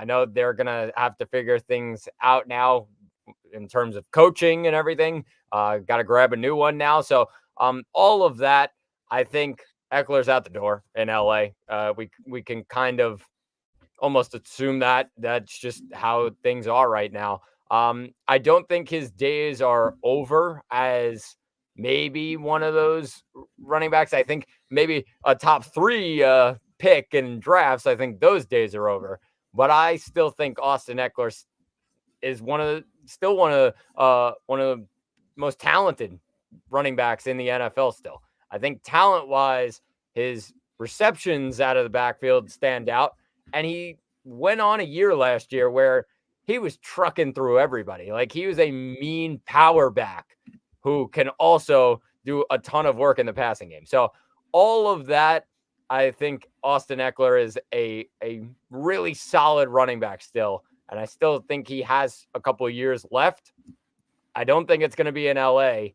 know they're gonna have to figure things out now in terms of coaching and everything. Got to grab a new one now. So all of that, I think Eckler's out the door in LA. We can kind of almost assume that that's just how things are right now. I don't think his days are over as maybe one of those running backs. I think maybe a top 3 pick in drafts. I think those days are over. But I still think Austin Eckler is one of the most talented running backs in the NFL still. I think talent-wise, his receptions out of the backfield stand out. And he went on a year last year where he was trucking through everybody. Like he was a mean power back who can also do a ton of work in the passing game. So all of that, I think Austin Eckler is a really solid running back still. And I still think he has a couple of years left. I don't think it's going to be in LA.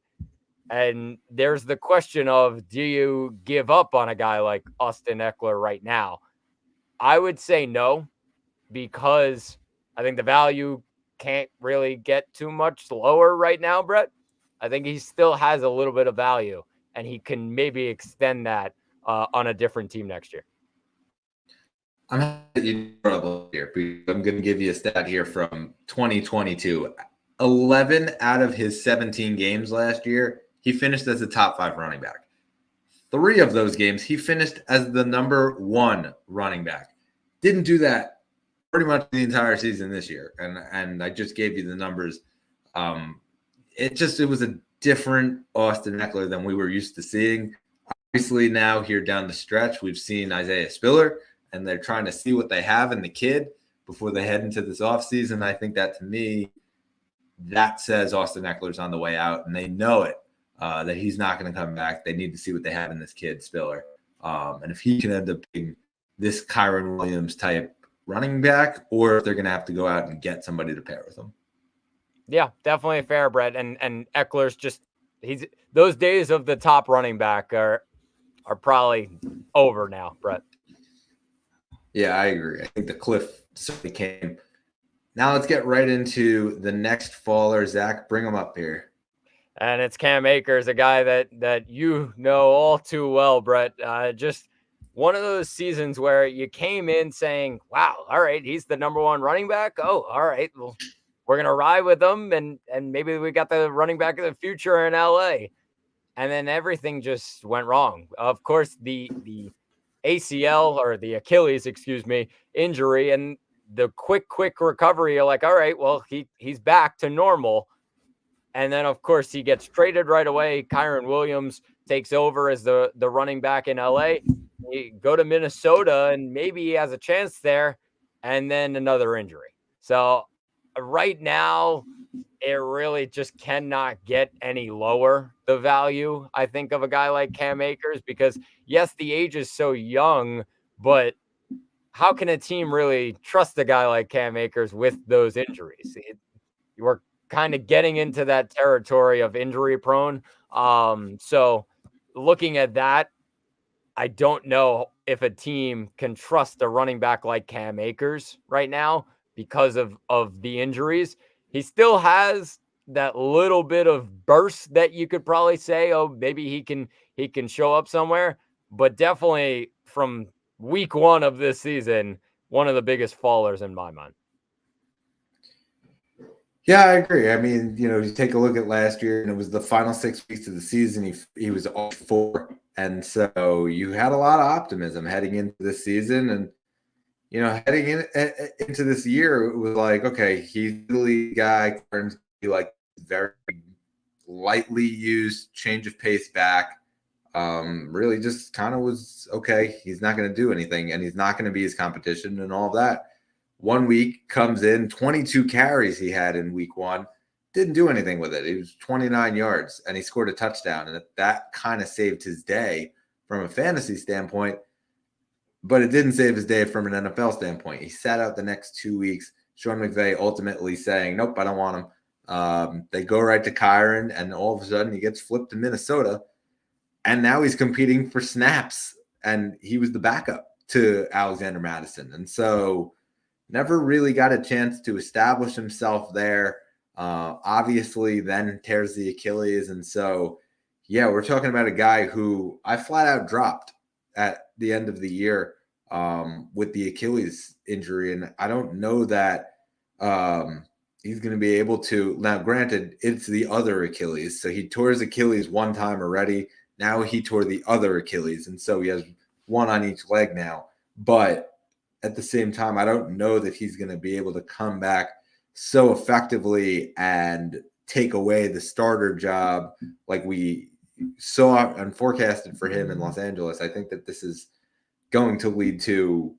And there's the question of, do you give up on a guy like Austin Eckler right now? I would say no, because I think the value can't really get too much lower right now, Brett. I think he still has a little bit of value, and he can maybe extend that on a different team next year. I'm happy here. I'm going to give you a stat here from 2022. 11 out of his 17 games last year, he finished as a top 5 running back. 3 of those games, he finished as the number 1 running back. Didn't do that pretty much the entire season this year. And I just gave you the numbers. It was a different Austin Eckler than we were used to seeing. Obviously now here down the stretch, we've seen Isaiah Spiller, and they're trying to see what they have in the kid before they head into this offseason. I think that, to me, that says Austin Eckler's on the way out, and they know it, that he's not going to come back. They need to see what they have in this kid, Spiller. And if he can end up being this Kyron Williams type running back, or if they're going to have to go out and get somebody to pair with him. Yeah, definitely fair, Brett. And Eckler's just, those days of the top running back are probably over now, Brett. Yeah, I agree. I think the cliff certainly came. Now let's get right into the next faller. Zach, bring him up here. And it's Cam Akers, a guy that you know all too well, Brett. Just one of those seasons where you came in saying, wow, all right, he's the number 1 running back. Oh, all right, well, we're going to ride with him, and maybe we got the running back of the future in LA. And then everything just went wrong. Of course, the ACL, or the Achilles, injury, and the quick recovery. You're like, all right, well, he's back to normal. And then, of course, he gets traded right away. Kyron Williams takes over as the running back in LA. You go to Minnesota, and maybe he has a chance there, and then another injury. So right now, it really just cannot get any lower, the value, I think, of a guy like Cam Akers, because, yes, the age is so young, but how can a team really trust a guy like Cam Akers with those injuries? We're kind of getting into that territory of injury prone. So looking at that, I don't know if a team can trust a running back like Cam Akers right now because of the injuries. He still has that little bit of burst that you could probably say, oh, maybe he can show up somewhere, but definitely from week 1 of this season, one of the biggest fallers in my mind. Yeah, I agree. I mean, you take a look at last year, and it was the final 6 weeks of the season. He was 0-4. And so you had a lot of optimism heading into this season. And, heading into this year, it was like, okay, he's the lead guy. Turns to be like very lightly used, change of pace back. Really just kind of was okay. He's not going to do anything, and he's not going to be his competition and all that. 1 week comes in, 22 carries he had in week 1. Didn't do anything with it. He was 29 yards, and he scored a touchdown, and that kind of saved his day from a fantasy standpoint. But it didn't save his day from an NFL standpoint. He sat out the next 2 weeks. Sean McVay ultimately saying, nope, I don't want him. They go right to Kyron, and all of a sudden he gets flipped to Minnesota. And now he's competing for snaps. And he was the backup to Alexander Madison. And so never really got a chance to establish himself there. Obviously, then tears the Achilles. And so, yeah, we're talking about a guy who I flat out dropped at the end of the year with the Achilles injury. And I don't know that he's going to be able to. Now, granted, it's the other Achilles. So he tore his Achilles one time already. Now he tore the other Achilles. And so he has one on each leg now. But at the same time, I don't know that he's going to be able to come back so effectively and take away the starter job like we saw and forecasted for him in Los Angeles. I think that this is going to lead to,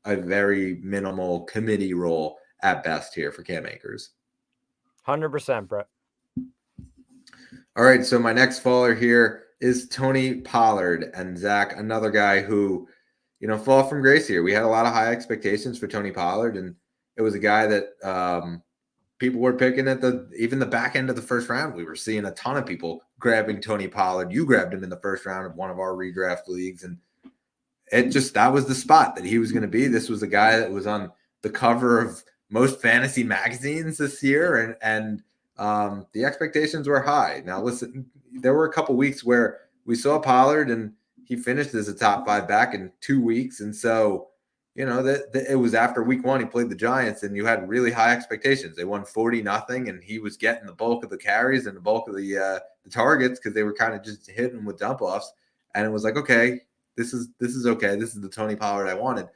a very minimal committee role at best here for Cam Akers. 100%, Brett. All right, so my next faller here is Tony Pollard. And Zach, another guy who, fall from grace here. We had a lot of high expectations for Tony Pollard, and it was a guy that people were picking at even the back end of the first round. We were seeing a ton of people grabbing Tony Pollard. You grabbed him in the first round of one of our redraft leagues, and that was the spot that he was going to be. This was a guy that was on the cover of most fantasy magazines this year, and the expectations were high. Now, listen, there were a couple weeks where we saw Pollard, and he finished as a top 5 back in 2 weeks, and so that it was after week 1 he played the Giants, and you had really high expectations. They won 40-0, and he was getting the bulk of the carries and the bulk of the targets because they were kind of just hitting with dump offs, and it was like, okay, this is okay. This is the Tony Pollard I wanted.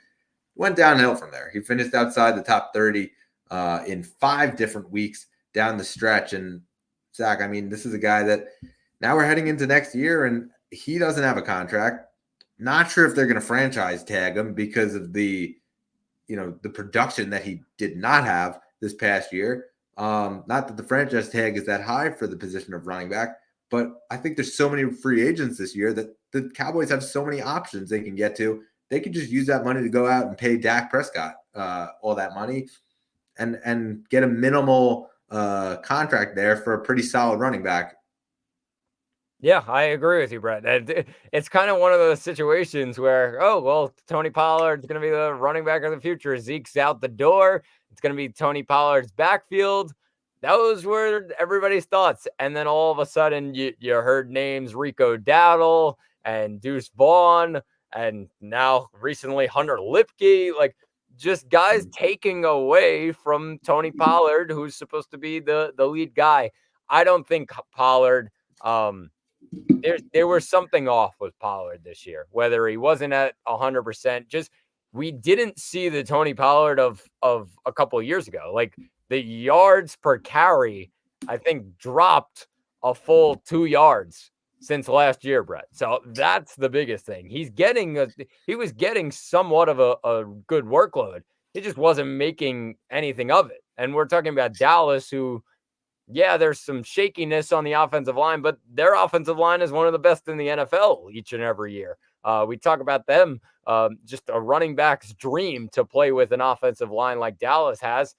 Went downhill from there. He finished outside the top 30 in 5 different weeks down the stretch. And Zach, I mean, this is a guy that now we're heading into next year, and he doesn't have a contract. Not sure if they're going to franchise tag him because of the production that he did not have this past year. Not that the franchise tag is that high for the position of running back, but I think there's so many free agents this year that the Cowboys have so many options they can get to. They could just use that money to go out and pay Dak Prescott all that money and get a minimal contract there for a pretty solid running back. Yeah, I agree with you, Brett. It's kind of one of those situations where, Tony Pollard's going to be the running back of the future. Zeke's out the door. It's going to be Tony Pollard's backfield. Those were everybody's thoughts. And then all of a sudden you heard names Rico Dowdle and Deuce Vaughn, and now recently Hunter Lipke, like just guys taking away from Tony Pollard, who's supposed to be the lead guy. I don't think Pollard, there was something off with Pollard this year, whether he wasn't at 100%. Just we didn't see the Tony Pollard of a couple of years ago. Like the yards per carry, I think dropped a full 2 yards since last year, Brett. So that's the biggest thing. He was getting somewhat of a good workload. He just wasn't making anything of it. And we're talking about Dallas, who, yeah, there's some shakiness on the offensive line, but their offensive line is one of the best in the NFL each and every year. We talk about them, just a running back's dream to play with an offensive line like Dallas has.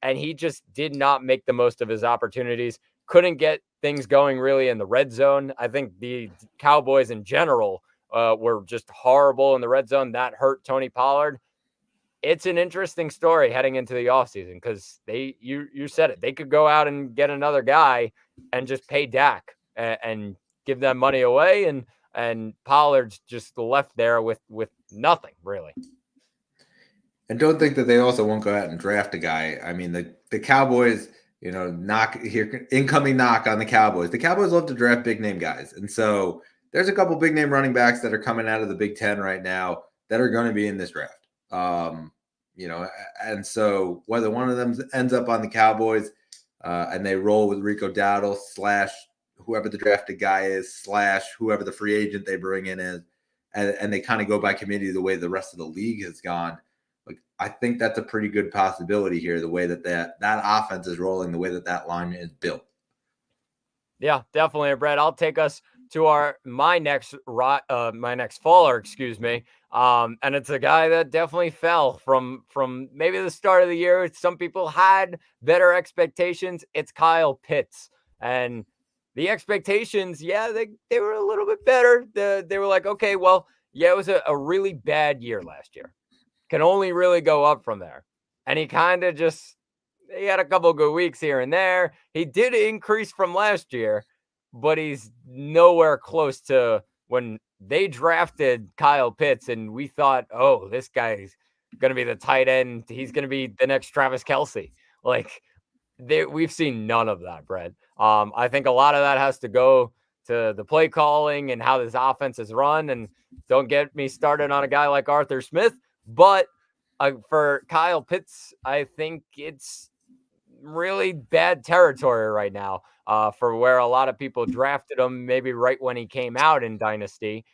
And he just did not make the most of his opportunities. Couldn't get things going really in the red zone. I think the Cowboys in general were just horrible in the red zone. That hurt Tony Pollard. It's an interesting story heading into the offseason because you said it. They could go out and get another guy and just pay Dak and give that money away. And Pollard's just left there with nothing, really. And don't think that they also won't go out and draft a guy. I mean, the Cowboys, incoming knock on the Cowboys. The Cowboys love to draft big name guys. And so there's a couple big name running backs that are coming out of the Big Ten right now that are going to be in this draft. And so whether one of them ends up on the Cowboys, and they roll with Rico Dowdle / whoever the drafted guy is / whoever the free agent they bring in is, and they kind of go by committee the way the rest of the league has gone. Like, I think that's a pretty good possibility here, the way that offense is rolling, the way that line is built. Yeah, definitely, Brett. I'll take us to my next faller, excuse me. And it's a guy that definitely fell from maybe the start of the year. Some people had better expectations. It's Kyle Pitts. And the expectations, yeah, they were a little bit better. They were like, okay, well, yeah, it was a really bad year last year. Can only really go up from there. And he had a couple good weeks here and there. He did increase from last year, but he's nowhere close to when they drafted Kyle Pitts and we thought, oh, this guy's going to be the tight end. He's going to be the next Travis Kelce. Like, we've seen none of that, Brett. I think a lot of that has to go to the play calling and how this offense is run. And don't get me started on a guy like Arthur Smith, but for Kyle Pitts, I think it's really bad territory right now for where a lot of people drafted him, maybe right when he came out in Dynasty.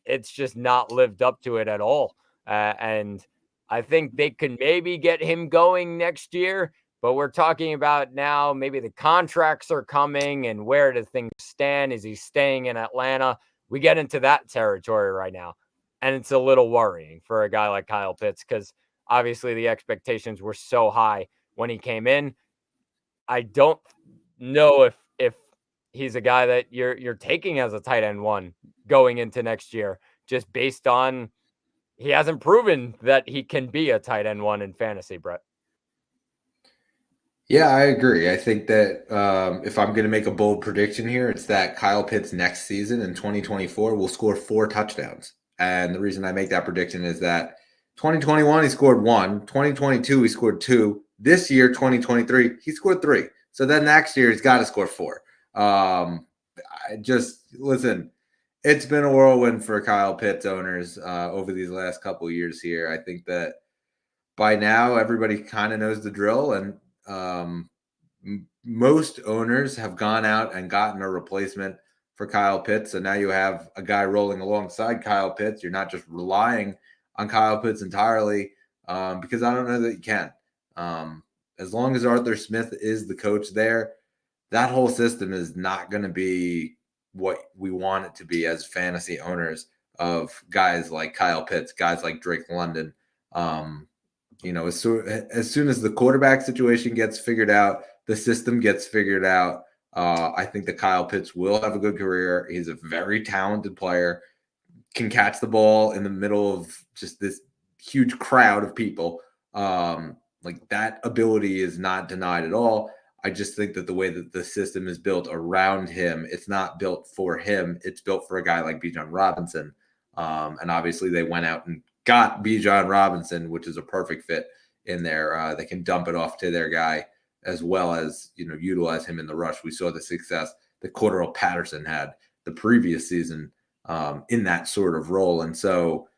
It's just not lived up to it at all. And I think they can maybe get him going next year, but we're talking about now maybe the contracts are coming and where do things stand? Is he staying in Atlanta? We get into that territory right now. And it's a little worrying for a guy like Kyle Pitts because obviously the expectations were so high when he came in. I don't know if he's a guy that you're taking as a tight end one going into next year, just based on he hasn't proven that he can be a tight end one in fantasy, Brett. Yeah, I agree. I think that if I'm going to make a bold prediction here, it's that Kyle Pitts next season in 2024 will score 4 touchdowns. And the reason I make that prediction is that 2021, he scored 1. 2022, he scored 2. This year, 2023, he scored 3. So then next year, he's got to score 4. Listen, it's been a whirlwind for Kyle Pitts owners over these last couple of years here. I think that by now, everybody kind of knows the drill, and most owners have gone out and gotten a replacement for Kyle Pitts. So now you have a guy rolling alongside Kyle Pitts. You're not just relying on Kyle Pitts entirely because I don't know that you can. As long as Arthur Smith is the coach there, that whole system is not going to be what we want it to be as fantasy owners of guys like Kyle Pitts, guys like Drake London. As soon as the quarterback situation gets figured out, the system gets figured out, I think that Kyle Pitts will have a good career. He's a very talented player, can catch the ball in the middle of just this huge crowd of people. Like, that ability is not denied at all. I just think that the way that the system is built around him, it's not built for him. It's built for a guy like Bijan Robinson. And obviously they went out and got Bijan Robinson, which is a perfect fit in there. They can dump it off to their guy as well as, utilize him in the rush. We saw the success that Cordero Patterson had the previous season in that sort of role. And so,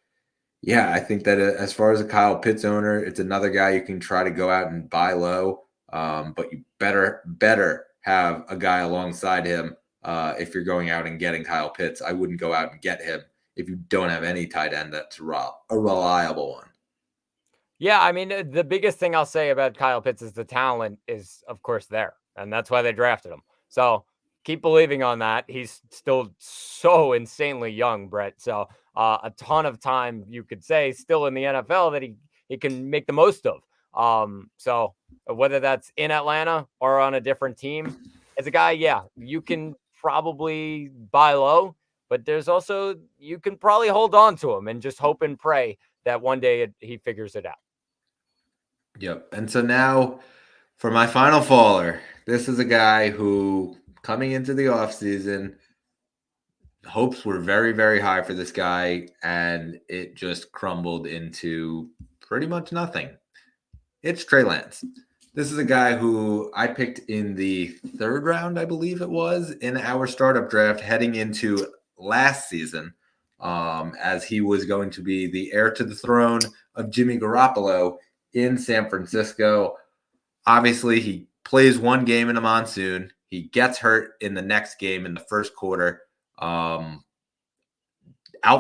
yeah, I think that as far as a Kyle Pitts owner, it's another guy you can try to go out and buy low, but you better have a guy alongside him if you're going out and getting Kyle Pitts. I wouldn't go out and get him if you don't have any tight end that's a reliable one. Yeah, I mean, the biggest thing I'll say about Kyle Pitts is the talent is, of course, there, and that's why they drafted him. So keep believing on that. He's still so insanely young, Brett. So a ton of time, you could say, still in the NFL that he can make the most of. So whether that's in Atlanta or on a different team, as a guy, yeah, you can probably buy low, but there's also, you can probably hold on to him and just hope and pray that one day he figures it out. Yep. And so now for my final faller, this is a guy who, coming into the offseason, hopes were very, very high for this guy, and it just crumbled into pretty much nothing. It's Trey Lance. This is a guy who I picked in the 3rd round, I believe it was, in our startup draft heading into last season, as he was going to be the heir to the throne of Jimmy Garoppolo in San Francisco. Obviously, he plays one game in a monsoon. He gets hurt in the next game in the first quarter. Out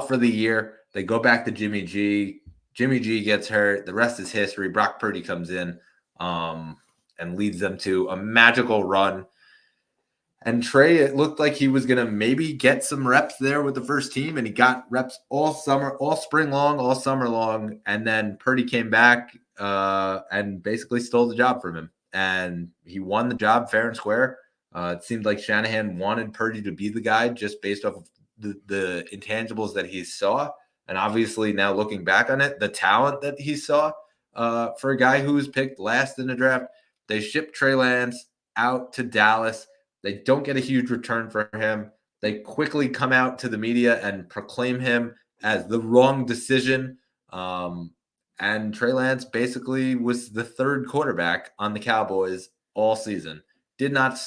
for the year. They go back to Jimmy G. Jimmy G gets hurt. The rest is history. Brock Purdy comes in and leads them to a magical run. And Trey, it looked like he was going to maybe get some reps there with the first team, and he got reps all summer, all spring long, all summer long. And then Purdy came back and basically stole the job from him. And he won the job fair and square. It seemed like Shanahan wanted Purdy to be the guy just based off of the intangibles that he saw. And obviously now looking back on it, the talent that he saw for a guy who was picked last in the draft. They shipped Trey Lance out to Dallas. They don't get a huge return for him. They quickly come out to the media and proclaim him as the wrong decision. And Trey Lance basically was the third quarterback on the Cowboys all season. Did not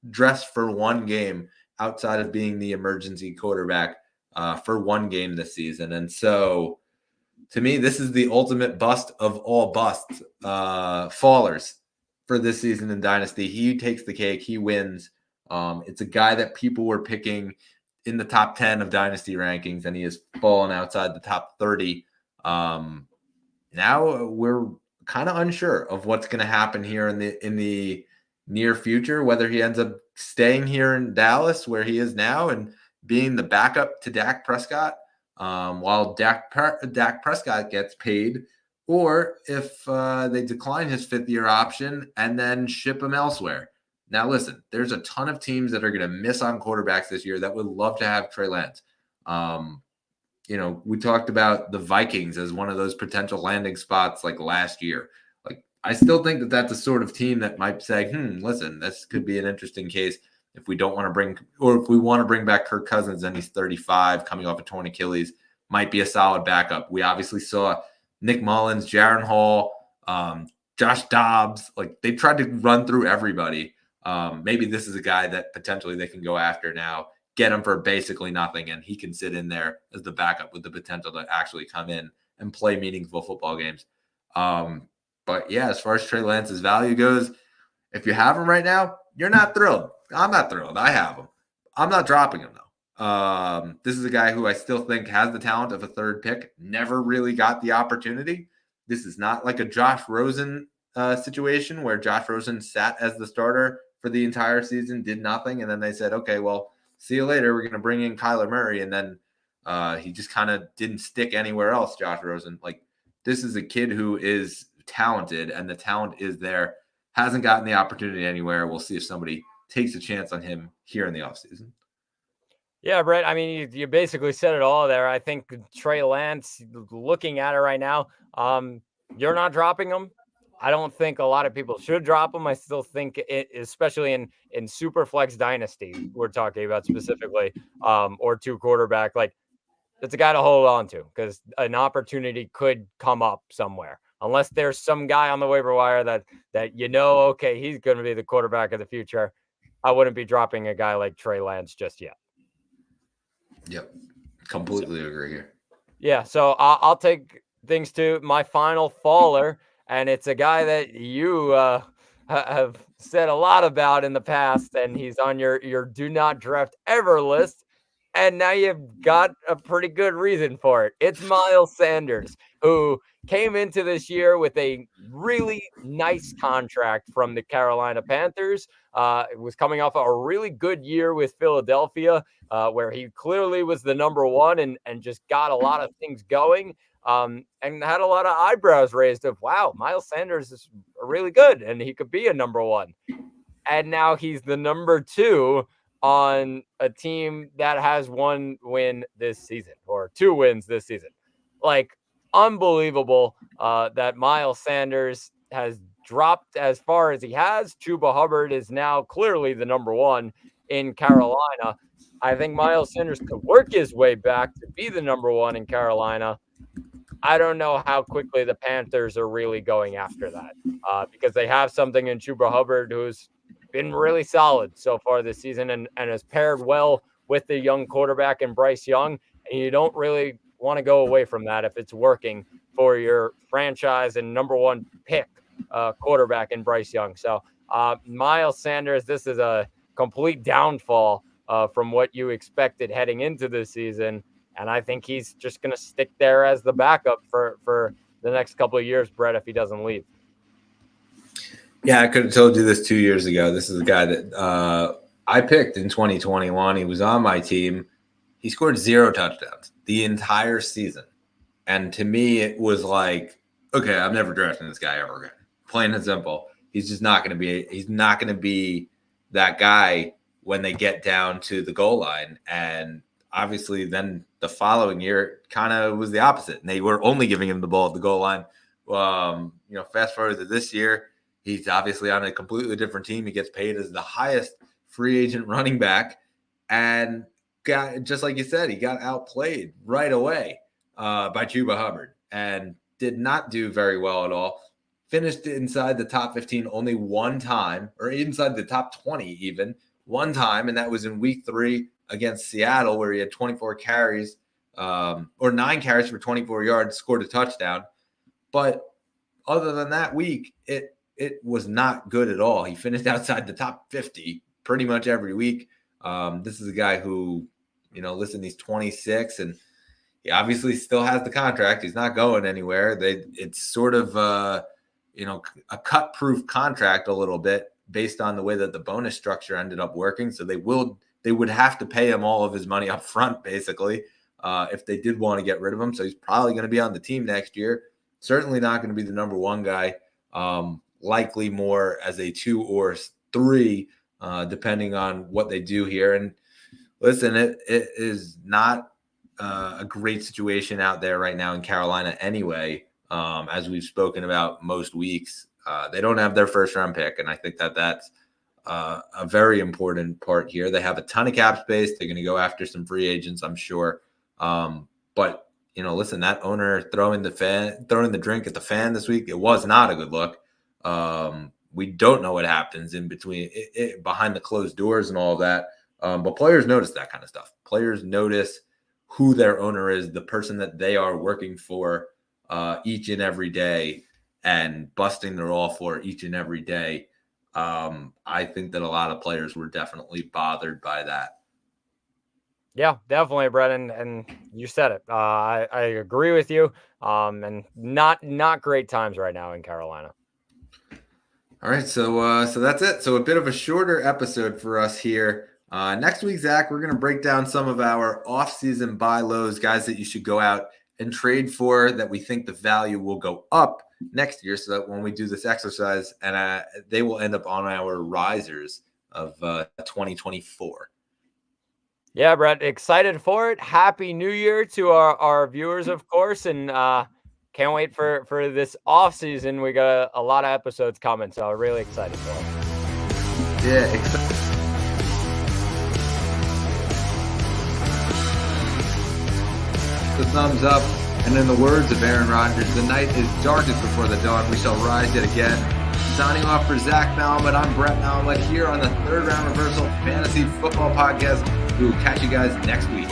dress for one game outside of being the emergency quarterback for one game this season. And so to me, this is the ultimate bust of all busts, fallers for this season in Dynasty. He takes the cake. He wins. It's a guy that people were picking in the top 10 of Dynasty rankings, and he has fallen outside the top 30. Now we're kind of unsure of what's going to happen here in the near future, whether he ends up staying here in Dallas where he is now and being the backup to Dak Prescott while Dak Prescott gets paid, or if they decline his fifth-year option and then ship him elsewhere. Now, listen, there's a ton of teams that are going to miss on quarterbacks this year that would love to have Trey Lance. We talked about the Vikings as one of those potential landing spots like last year. Like, I still think that that's a sort of team that might say, listen, this could be an interesting case if we don't want to if we want to bring back Kirk Cousins and he's 35 coming off a torn Achilles, might be a solid backup. We obviously saw Nick Mullins, Jaron Hall, Josh Dobbs. Like, they tried to run through everybody. Maybe this is a guy that potentially they can go after now, get him for basically nothing, and he can sit in there as the backup with the potential to actually come in and play meaningful football games. But yeah, as far as Trey Lance's value goes, if you have him right now, you're not thrilled. I'm not thrilled. I have him. I'm not dropping him though. This is a guy who I still think has the talent of a third pick, never really got the opportunity. This is not like a Josh Rosen situation where Josh Rosen sat as the starter for the entire season, did nothing, and then they said, okay, well, see you later. We're going to bring in Kyler Murray, and then he just kind of didn't stick anywhere else, Josh Rosen. Like, this is a kid who is talented, and the talent is there. Hasn't gotten the opportunity anywhere. We'll see if somebody takes a chance on him here in the offseason. Yeah, Brett. I mean, you basically said it all there. I think Trey Lance, looking at it right now, you're not dropping him. I don't think a lot of people should drop him. I still think, especially in super flex dynasty, we're talking about specifically, or two quarterback, like, it's a guy to hold on to because an opportunity could come up somewhere. Unless there's some guy on the waiver wire that okay, he's going to be the quarterback of the future, I wouldn't be dropping a guy like Trey Lance just yet. Yep, completely agree here. Yeah, so I'll take things to my final faller, and it's a guy that you have said a lot about in the past, and he's on your do not draft ever list, and now you've got a pretty good reason for it. It's Miles Sanders, who came into this year with a really nice contract from the Carolina Panthers. It was coming off a really good year with Philadelphia, where he clearly was the number one and just got a lot of things going, and had a lot of eyebrows raised of, wow, Miles Sanders is really good and he could be a number one. And now he's the number two on a team that has one win this season, or two wins this season. Like, unbelievable that Miles Sanders has dropped as far as he has. Chuba Hubbard is now clearly the number one in Carolina. I think Miles Sanders could work his way back to be the number one in Carolina. I don't know how quickly the Panthers are really going after that, because they have something in Chuba Hubbard who's been really solid so far this season and has paired well with the young quarterback in Bryce Young. And you don't really want to go away from that if it's working for your franchise and number one pick quarterback in Bryce Young. So Miles Sanders, this is a complete downfall from what you expected heading into this season. And I think he's just going to stick there as the backup for the next couple of years, Brett, if he doesn't leave. Yeah, I could have told you this 2 years ago. This is a guy that I picked in 2021. He was on my team. He scored 0 touchdowns the entire season. And to me, it was like, okay, I'm never drafting this guy ever again. Plain and simple. He's just not going to be that guy when they get down to the goal line. And obviously then the following year kind of was the opposite. And they were only giving him the ball at the goal line. Fast forward to this year, he's obviously on a completely different team. He gets paid as the highest free agent running back. And just like you said, he got outplayed right away by Chuba Hubbard and did not do very well at all. Finished inside the top 15 only one time, or inside the top 20 even, one time, and that was in week 3 against Seattle, where he had 24 carries, or 9 carries for 24 yards, scored a touchdown. But other than that week, it was not good at all. He finished outside the top 50 pretty much every week. This is a guy who, listen, he's 26, and he obviously still has the contract. He's not going anywhere. It's sort of a cut-proof contract a little bit based on the way that the bonus structure ended up working. So they would have to pay him all of his money up front, basically, if they did want to get rid of him. So he's probably going to be on the team next year. Certainly not going to be the number 1 guy. Likely more as a 2 or 3, depending on what they do here. And listen, it is not a great situation out there right now in Carolina anyway. As we've spoken about most weeks, they don't have their first round pick. And I think that's a very important part here. They have a ton of cap space. They're going to go after some free agents, I'm sure. But listen, that owner throwing the drink at the fan this week, it was not a good look. We don't know what happens in between behind the closed doors and all of that. But players notice that kind of stuff. Players notice who their owner is, the person that they are working for each and every day and busting their all for each and every day. I think that a lot of players were definitely bothered by that. Yeah, definitely, Brett, and you said it. I agree with you. And not great times right now in Carolina. All right, so that's it. So a bit of a shorter episode for us here. Next week, Zach, we're going to break down some of our off-season buy lows, guys that you should go out and trade for that we think the value will go up next year, so that when we do this exercise, and they will end up on our risers of 2024. Yeah, Brett, excited for it. Happy New Year to our viewers, of course, and can't wait for this off season. We got a lot of episodes coming, so I'm really excited for it. Yeah, excited. The thumbs up, and in the words of Aaron Rodgers, the night is darkest before the dawn. We shall rise yet again. Signing off for Zach Malamutt, I'm Brett Malamutt here on the Third Round Reversal Fantasy Football Podcast. We will catch you guys next week.